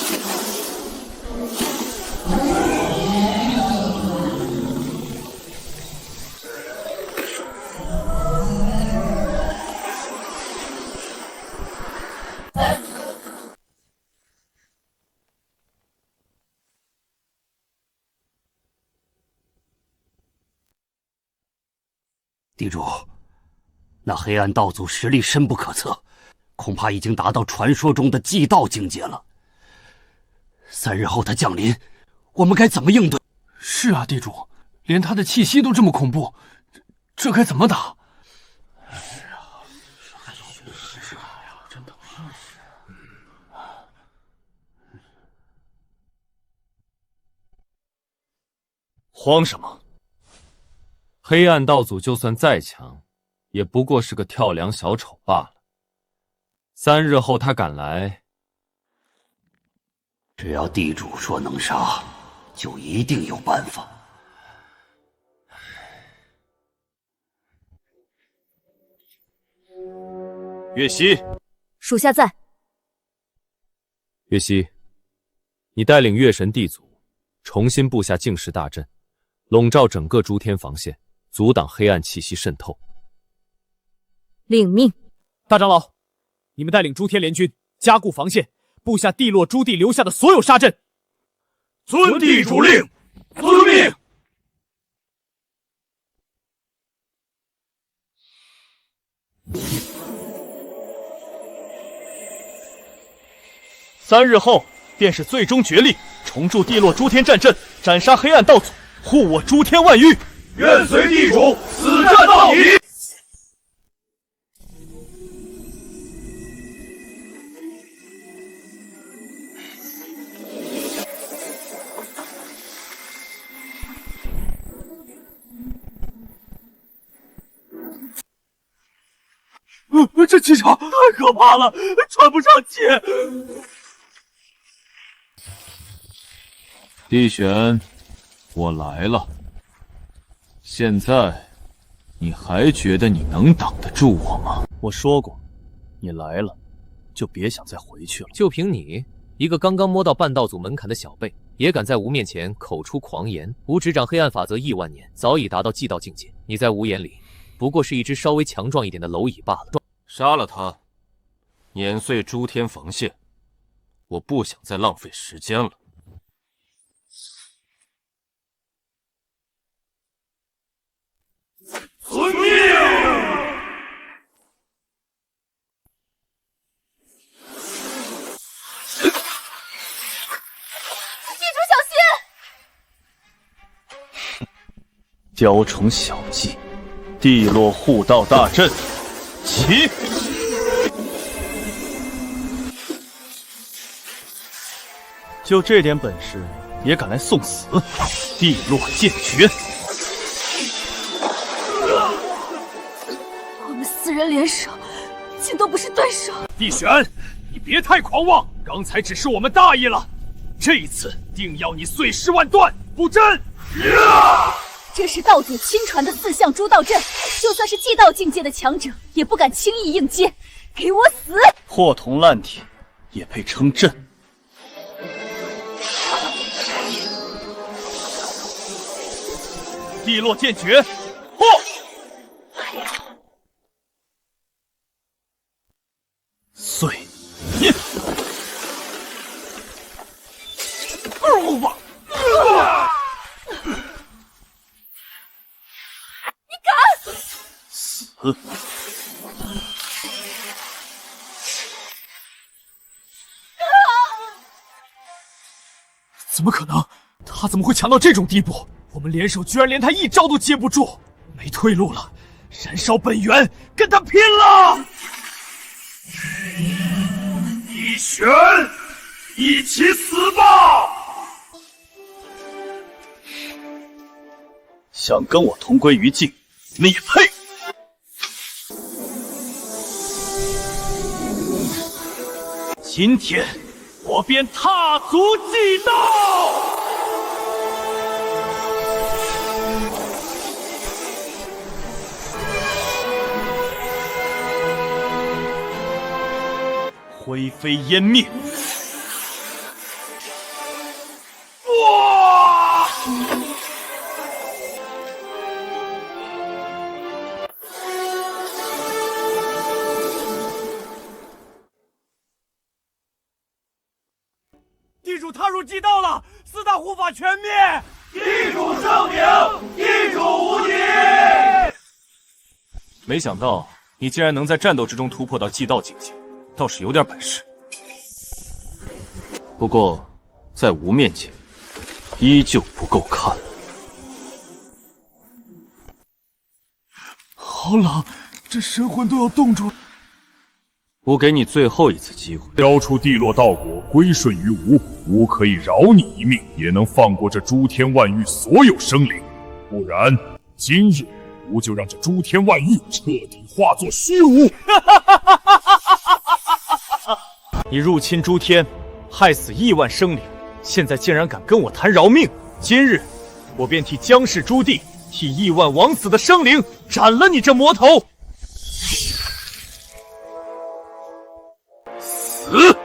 地主，那黑暗道祖实力深不可测，恐怕已经达到传说中的祭道境界了。3日后他降临，我们该怎么应对？是啊，地主，连他的气息都这么恐怖，这该怎么打？慌什么？黑暗道祖就算再强，也不过是个跳梁小丑罢了。3日后他赶来，只要地主说能杀，就一定有办法。月溪，属下在。月溪，你带领月神地祖重新布下净石大阵，笼罩整个诸天防线，阻挡黑暗气息渗透。领命。大长老，你们带领诸天联军加固防线，布下地落诸地留下的所有杀阵。遵地主令，遵命。3日后便是最终决力，重铸地落诸天战阵，斩杀黑暗道祖，护我诸天万域。愿随地主死战到底。这气场太可怕了，喘不上气。地玄，我来了。现在，你还觉得你能挡得住我吗？我说过，你来了，就别想再回去了。就凭你一个刚刚摸到半道祖门槛的小辈，也敢在吾面前口出狂言？吾执掌黑暗法则亿万年，早已达到祭道境界。你在吾眼里，不过是一只稍微强壮一点的蝼蚁罢了。杀了他，碾碎诸天防线。我不想再浪费时间了。遵命。地主小心！雕虫小技，地落护道大阵，起！就这点本事，也敢来送死？地落剑诀！我们4人联手，竟都不是对手。地玄，你别太狂妄，刚才只是我们大意了，这一次定要你碎尸万段，不真！这是道祖亲传的4象诛道阵，就算是祭道境界的强者，也不敢轻易应接。给我死！破铜烂铁，也配称阵？地落剑诀，破！碎！你敢！死！怎么可能？他怎么会强到这种地步？我们联手居然连他一招都接不住，没退路了！燃烧本源，跟他拼了！帝玄，一起死吧！想跟我同归于尽，你配！今天我便踏足祭道！灰飞烟灭！哇！地主踏入祭道了，四大护法全灭！地主圣明，地主无敌！没想到你竟然能在战斗之中突破到祭道境界。倒是有点本事，不过在吾面前，依旧不够看。好冷，这神魂都要冻住了。吾给你最后一次机会，交出地落道果，归顺于吾，吾可以饶你一命，也能放过这诸天万域所有生灵。不然，今日吾就让这诸天万域彻底化作虚无。你入侵诸天，害死亿万生灵，现在竟然敢跟我谈饶命！今日我便替江氏诸帝，替亿万枉死的生灵斩了你这魔头！死！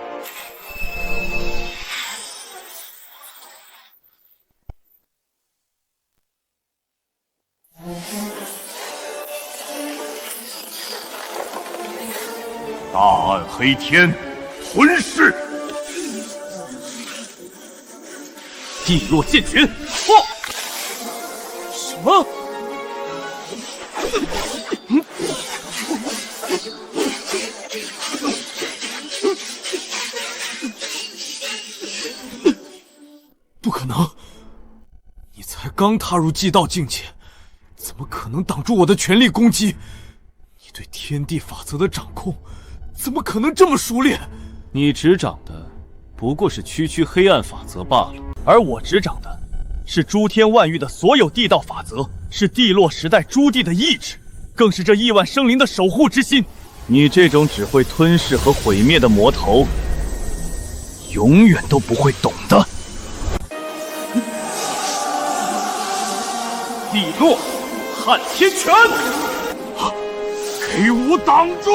大暗黑天，吞噬！地落剑诀，破！什么？不可能！你才刚踏入祭道境界，怎么可能挡住我的全力攻击？你对天地法则的掌控，怎么可能这么熟练？你执掌的不过是区区黑暗法则罢了，而我执掌的是诸天万域的所有地道法则，是地落时代诸帝的意志，更是这亿万生灵的守护之心。你这种只会吞噬和毁灭的魔头，永远都不会懂的。地落撼天拳，给吾挡住！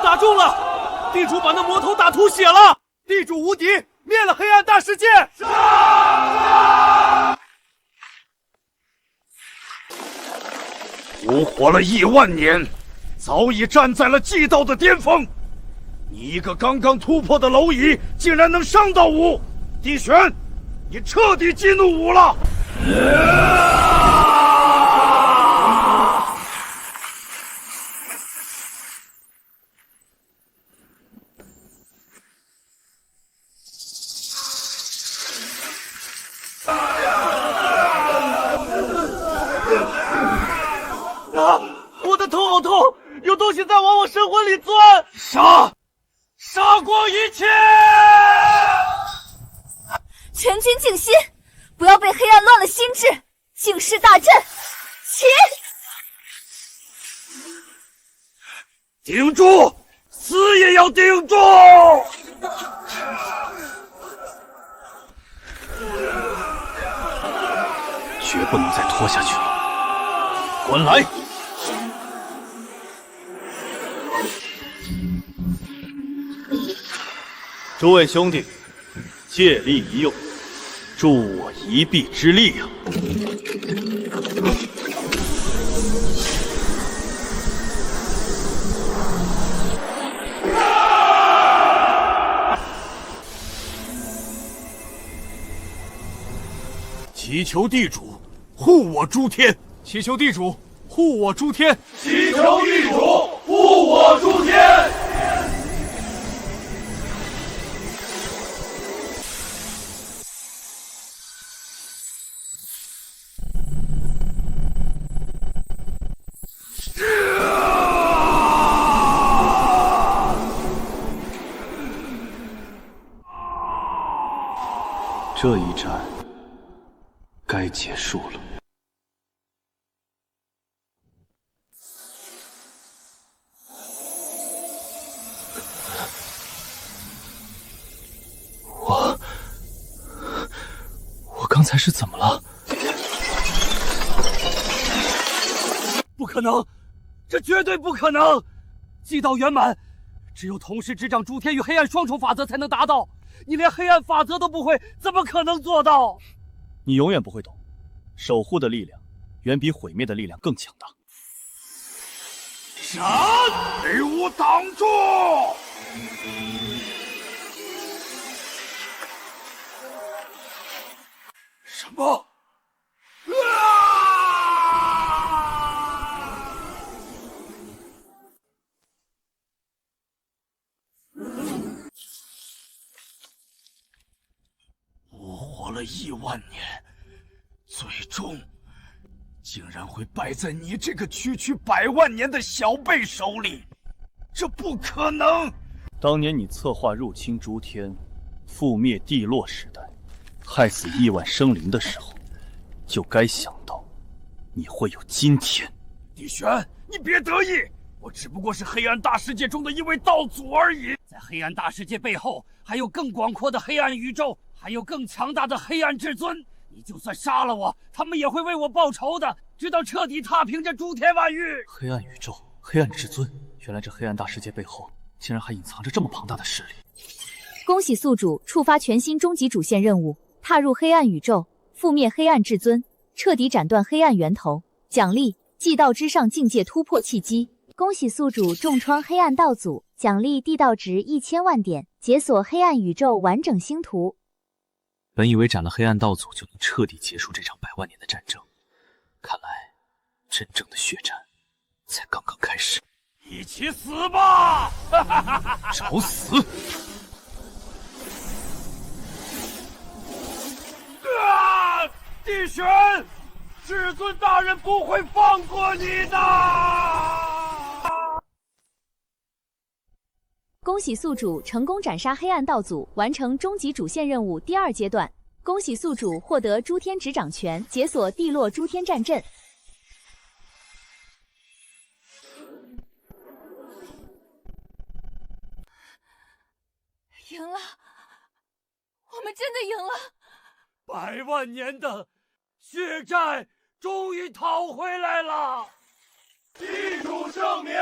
打中了！地主把那魔头打吐血了！地主无敌，灭了黑暗大世界！吾活了亿万年，早已站在了祭道的巅峰。你一个刚刚突破的蝼蚁，竟然能伤到吾！帝玄，你彻底激怒吾了！我的头好痛，有东西在往我神魂里钻！杀光一切！全军静心，不要被黑暗乱了心智！静视大阵，起！顶住！死也要顶住！绝不能再拖下去了。滚来！诸位兄弟，借力一用，助我一臂之力啊！祈求地主护我诸天，祈求地主护我诸天，祈求地主护我诸天。这一战该结束了。我刚才是怎么了？不可能，这绝对不可能！祭道圆满，只有同时执掌诸天与黑暗双重法则才能达到。你连黑暗法则都不会，怎么可能做到？你永远不会懂，守护的力量远比毁灭的力量更强大。闪！给我挡住！什么？我活了10000年，最终竟然会败在你这个区区100万年的小辈手里，这不可能！当年你策划入侵诸天，覆灭地落时代，害死亿万生灵的时候，就该想到你会有今天。帝玄，你别得意，我只不过是黑暗大世界中的一位道祖而已。在黑暗大世界背后，还有更广阔的黑暗宇宙，还有更强大的黑暗至尊。你就算杀了我，他们也会为我报仇的，直到彻底踏平这诸天万域。黑暗宇宙，黑暗至尊，原来这黑暗大世界背后竟然还隐藏着这么庞大的势力。恭喜宿主触发全新终极主线任务，踏入黑暗宇宙，覆灭黑暗至尊，彻底斩断黑暗源头。奖励：祭道之上境界突破契机。恭喜宿主重创黑暗道祖，奖励地道值1000万点，解锁黑暗宇宙完整星图。本以为斩了黑暗道祖就能彻底结束这场100万年的战争，看来真正的血战才刚刚开始。一起死吧！找死！帝玄，至尊大人不会放过你的！恭喜宿主成功斩杀黑暗道祖，完成终极主线任务第2阶段。恭喜宿主获得诸天执掌权，解锁地落诸天战阵。赢了，我们真的赢了！100万年的血债终于讨回来了！地主圣明，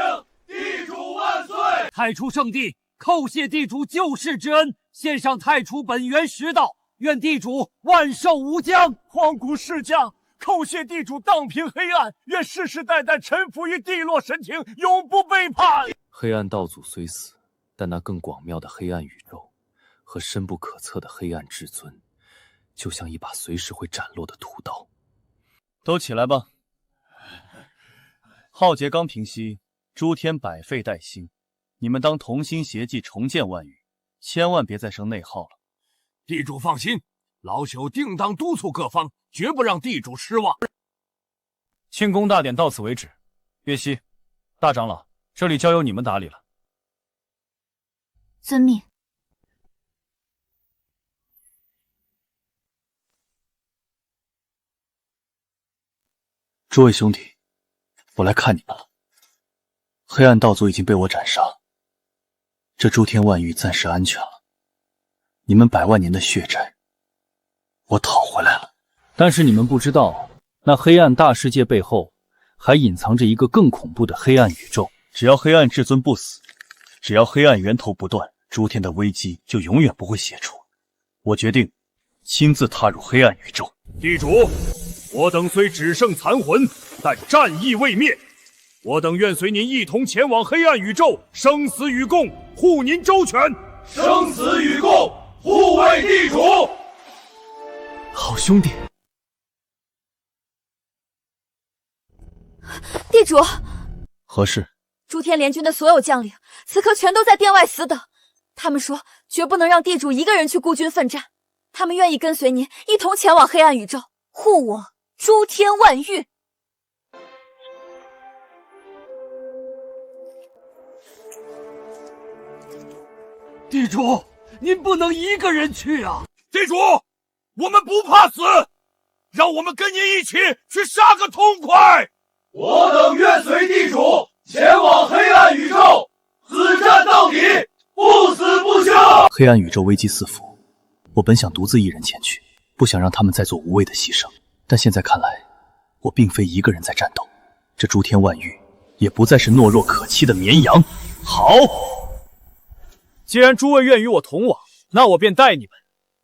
地主万岁！太初圣地叩谢地主救世之恩，献上太初本源10道，愿地主万寿无疆。荒古世家，叩谢地主荡平黑暗，愿世世代代臣服于地落神庭，永不背叛。黑暗道祖虽死，但那更广袤的黑暗宇宙和深不可测的黑暗至尊，就像一把随时会斩落的屠刀。都起来吧！浩劫刚平息，诸天百废待兴，你们当同心协力重建万域，千万别再生内耗了。地主放心，老朽定当督促各方，绝不让地主失望。庆功大典到此为止。岳西，大长老，这里交由你们打理了。遵命。诸位兄弟，我来看你们了。黑暗道祖已经被我斩杀，这诸天万域暂时安全了。你们100万年的血债，我讨回来了。但是你们不知道，那黑暗大世界背后还隐藏着一个更恐怖的黑暗宇宙。只要黑暗至尊不死，只要黑暗源头不断，诸天的危机就永远不会解除。我决定亲自踏入黑暗宇宙。地主，我等虽只剩残魂，但战意未灭。我等愿随您一同前往黑暗宇宙，生死与共，护您周全。生死与共，护卫地主。好兄弟。地主，何事？诸天联军的所有将领此刻全都在殿外死等，他们说绝不能让地主一个人去孤军奋战，他们愿意跟随您一同前往黑暗宇宙，护我诸天万域。地主，您不能一个人去啊！地主，我们不怕死，让我们跟您一起去杀个痛快！我等愿随地主前往黑暗宇宙，死战到底，不死不休。黑暗宇宙危机四伏，我本想独自一人前去，不想让他们再做无谓的牺牲，但现在看来，我并非一个人在战斗，这诸天万域也不再是懦弱可欺的绵羊。好，既然诸位愿与我同往，那我便带你们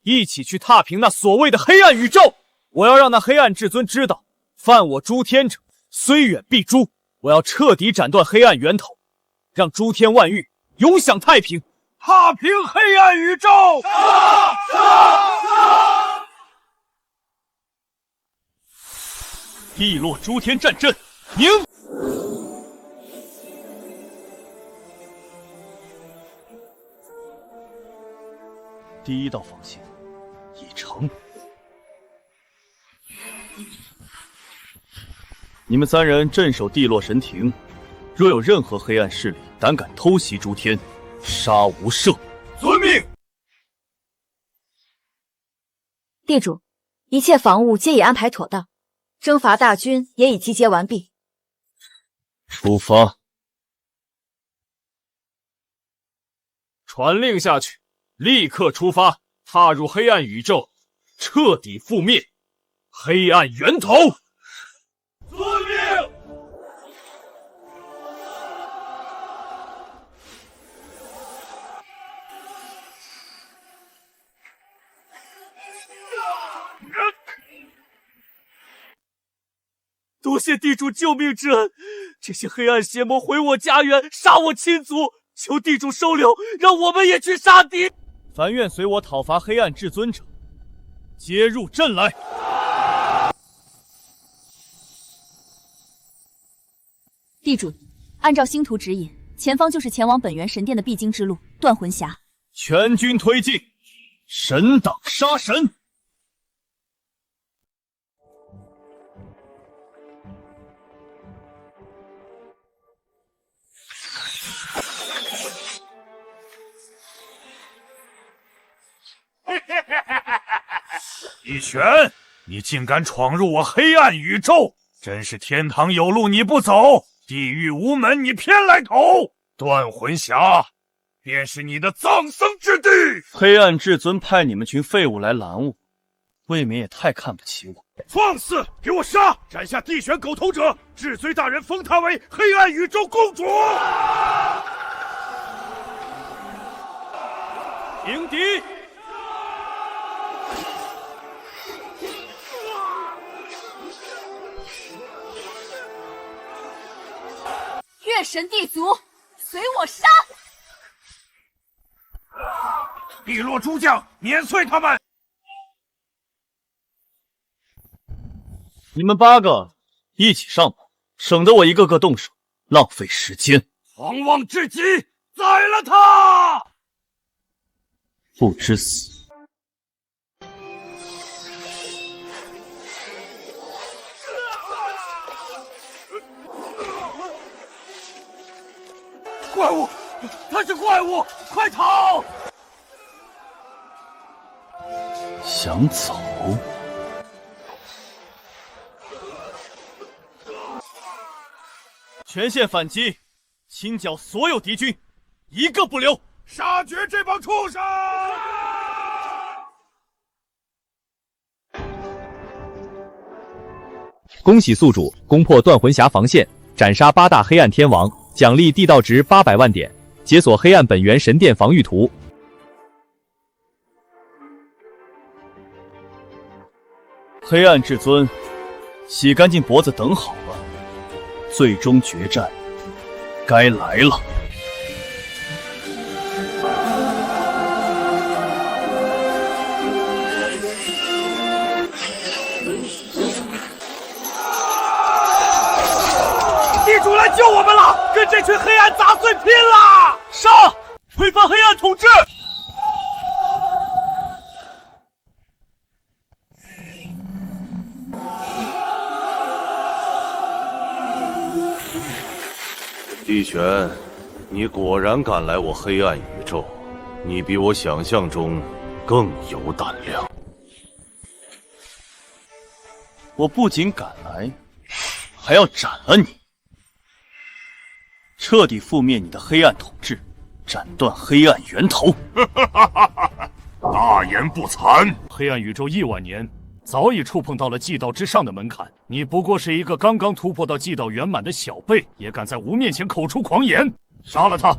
一起去踏平那所谓的黑暗宇宙。我要让那黑暗至尊知道，犯我诸天者，虽远必诛。我要彻底斩断黑暗源头，让诸天万域永享太平，踏平黑暗宇宙！地落诸天战阵，迎！第一道防线已成。你们三人镇守地落神庭，若有任何黑暗势力胆敢偷袭诸天，杀无赦。遵命。地主，一切防务皆已安排妥当，征伐大军也已集结完毕。出发。传令下去，立刻出发，踏入黑暗宇宙，彻底覆灭黑暗源头。遵命。多谢地主救命之恩，这些黑暗邪魔毁我家园，杀我亲族，求地主收留，让我们也去杀敌。凡愿随我讨伐黑暗至尊者，皆入阵来。地主，按照星图指引，前方就是前往本源神殿的必经之路——断魂峡。全军推进，神挡杀神！一拳，你竟敢闯入我黑暗宇宙！真是天堂有路你不走，地狱无门你偏来投。断魂峡便是你的葬身之地。黑暗至尊派你们群废物来拦我，未免也太看不起我。放肆！给我杀！斩下地选狗头者，至尊大人封她为黑暗宇宙公主。迎敌！月神地族，随我杀！地落诸将，碾碎他们！你们8个一起上吧，省得我一个个动手，浪费时间。狂妄至极，宰了他！不知死。怪物，他是怪物，快逃！想走？全线反击，清剿所有敌军，一个不留！杀绝这帮畜生！恭喜宿主攻破断魂峡防线，斩杀8大黑暗天王，奖励地道值800万点，解锁黑暗本源神殿防御图。黑暗至尊，洗干净脖子等好了，最终决战该来了。地主来救我们了，跟这群黑暗杂碎拼了！杀！推翻黑暗统治！帝玄，你果然敢来我黑暗宇宙，你比我想象中更有胆量。我不仅敢来，还要斩了你，彻底覆灭你的黑暗统治，斩断黑暗源头。大言不惭！黑暗宇宙亿万年，早已触碰到了祭道之上的门槛。你不过是一个刚刚突破到祭道圆满的小辈，也敢在吾面前口出狂言！杀了他！保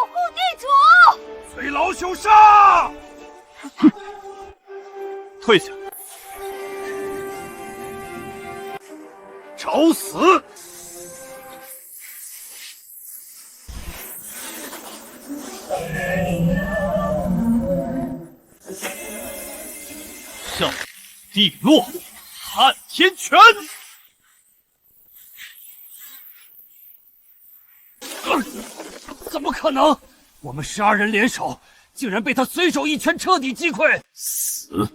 护地主！随老朽杀！退下！找死！向地落撼天拳！怎么可能？我们12人联手，竟然被他随手一拳彻底击溃！死！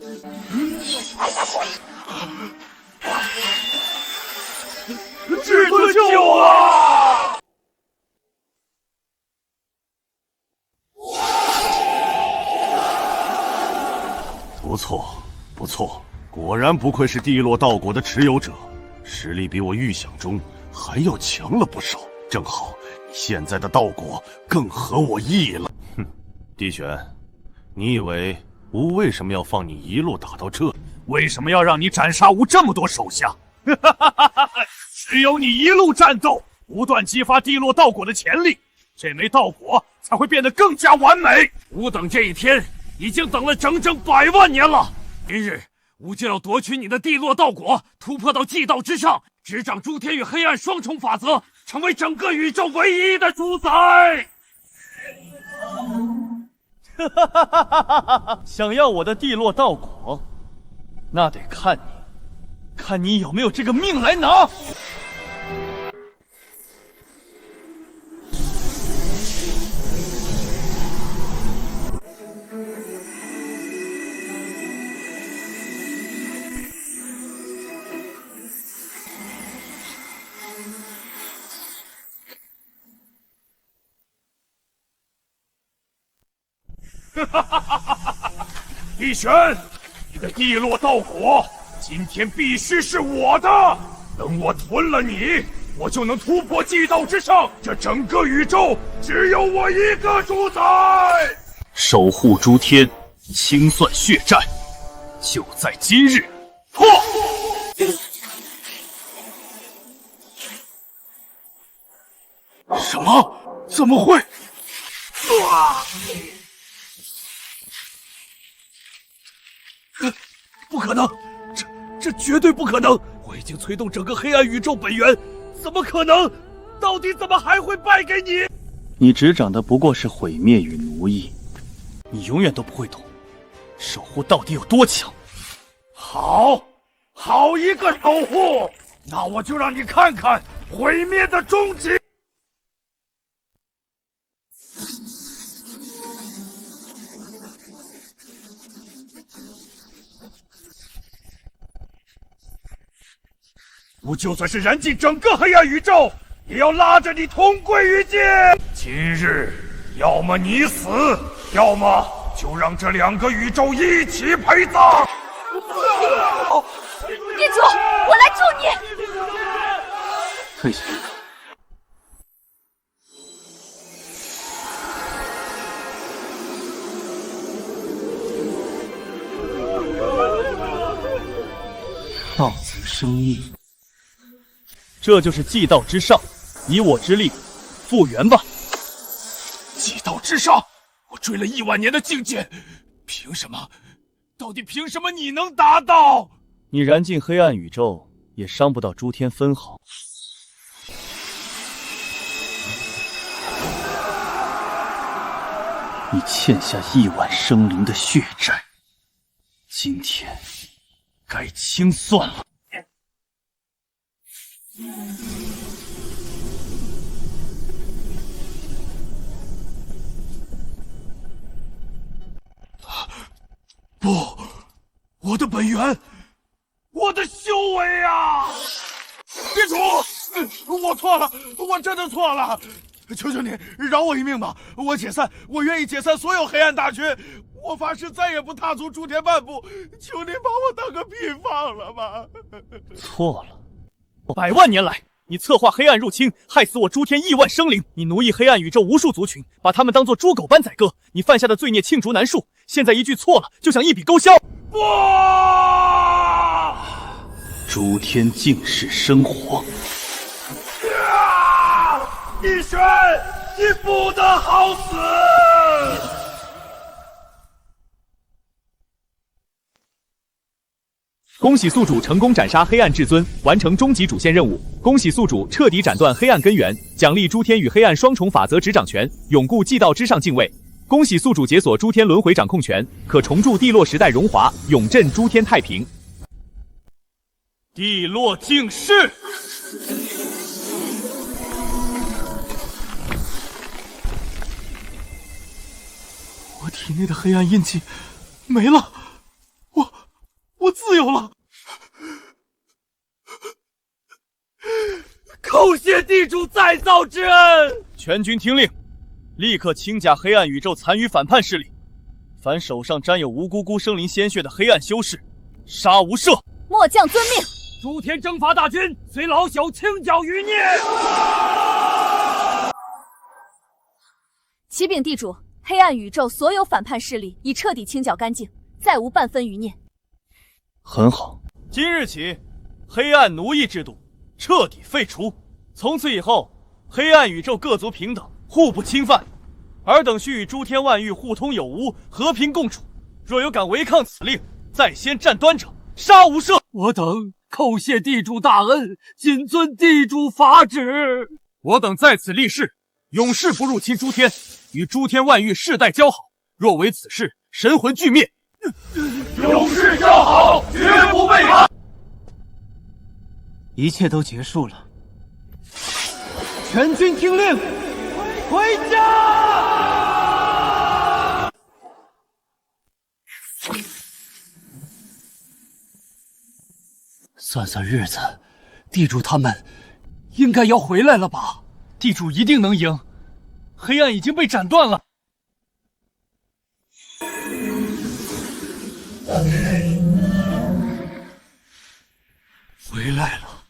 至尊救我！不错，不错，果然不愧是地落道果的持有者，实力比我预想中还要强了不少。正好，现在的道果更合我意了。哼，帝玄，你以为吾为什么要放你一路打到这里？为什么要让你斩杀吾这么多手下？只有你一路战斗，不断激发地落道果的潜力，这枚道果才会变得更加完美。吾等这一天已经等了整整100万年了。今日吾就要夺取你的地落道果，突破到祭道之上，执掌诸天与黑暗双重法则，成为整个宇宙唯一的主宰。想要我的地落道果，那得看你有没有这个命来拿。帝玄，你的地落道果今天必须是我的。等我吞了你，我就能突破祭道之上，这整个宇宙只有我一个主宰。守护诸天，清算血债，就在今日！破！什么？怎么会？不可能！这绝对不可能！我已经催动整个黑暗宇宙本源，怎么可能？到底怎么还会败给你？你执掌的不过是毁灭与奴役，你永远都不会懂守护到底有多强。好一个守护！那我就让你看看毁灭的终极！我就算是燃尽整个黑暗宇宙，也要拉着你同归于尽！今日，要么你死，要么就让这2个宇宙一起陪葬！地主，我来助你！退下！生命。这就是祭道之上，以我之力复原吧。祭道之上，我追了1万年的境界，凭什么？到底凭什么你能达到？你燃尽黑暗宇宙，也伤不到诸天分毫。你欠下1万生灵的血债，今天该清算了。不，我的本源，我的修为啊！地主，我错了，我真的错了，求求你饶我一命吧！我解散，我愿意解散所有黑暗大军，我发誓再也不踏足诸天半步，求你把我当个屁放了吧！错了，100万年来，你策划黑暗入侵，害死我诸天亿万生灵，你奴役黑暗宇宙无数族群，把他们当作猪狗般宰割，你犯下的罪孽罄竹难述，现在一句错了就想一笔勾销。不！诸天尽是生活。逸轩，你不得好死！恭喜宿主成功斩杀黑暗至尊，完成终极主线任务。恭喜宿主彻底斩断黑暗根源，奖励诸天与黑暗双重法则执掌权，永固祭道之上敬畏。恭喜宿主解锁诸天轮回掌控权，可重铸地落时代荣华，永镇诸天太平。地落境世，我体内的黑暗印记没了，我自由了。叩谢地主再造之恩！全军听令，立刻清剿黑暗宇宙残余反叛势力，凡手上沾有无辜辜生灵鲜血的黑暗修士，杀无赦。末将遵命。诸天征伐大军，随老朽清剿余孽。启禀地主，黑暗宇宙所有反叛势力已彻底清剿干净，再无半分余孽。很好，今日起，黑暗奴役制度彻底废除。从此以后，黑暗宇宙各族平等，互不侵犯，尔等须与诸天万域互通有无，和平共处。若有敢违抗此令，在先战端者，杀无赦。我等叩谢地主大恩，谨遵地主法旨。我等在此立誓，永世不入侵诸天，与诸天万域世代交好。若违此事，神魂俱灭。永世交好，绝不背叛。一切都结束了，全军听令，回家！算算日子，地主他们应该要回来了吧？地主一定能赢，黑暗已经被斩断了。回来了，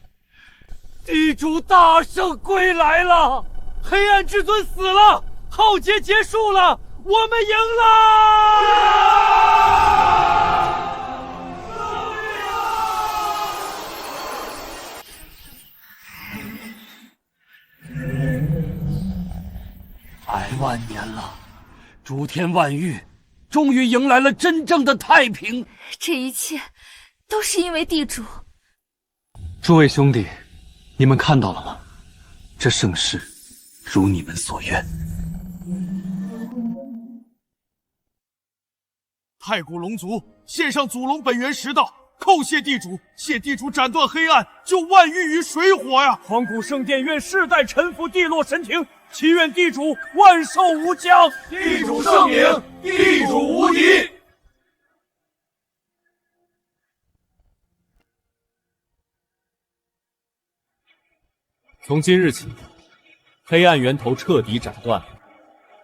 地主大圣归来了，黑暗至尊死了，浩劫结束了，我们赢了！100万年了，诸天万域终于迎来了真正的太平。这一切都是因为地主。诸位兄弟，你们看到了吗？这盛世如你们所愿。太古龙族献上祖龙本源10道，叩谢地主，谢地主斩断黑暗，救万域于水火呀！荒古圣殿愿世代臣服地落神庭，祈愿地主万寿无疆，地主圣明，地主无敌。从今日起，黑暗源头彻底斩断，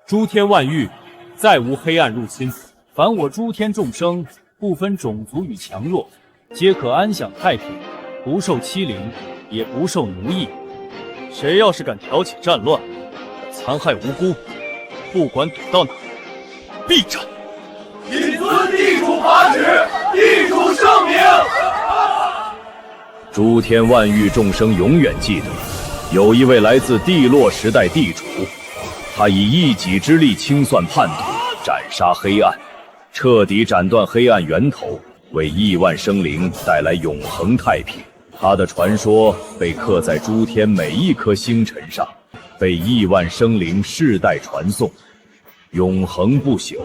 诸天万域再无黑暗入侵。凡我诸天众生，不分种族与强弱，皆可安享太平，不受欺凌，也不受奴役。谁要是敢挑起战乱，残害无辜，不管躲到哪，必斩！谨遵地主法旨，地主圣明。诸天万域众生永远记得，有一位来自地洛时代地主，他以一己之力清算叛徒，斩杀黑暗，彻底斩断黑暗源头，为亿万生灵带来永恒太平。他的传说被刻在诸天每一颗星辰上，被亿万生灵世代传颂，永恒不朽。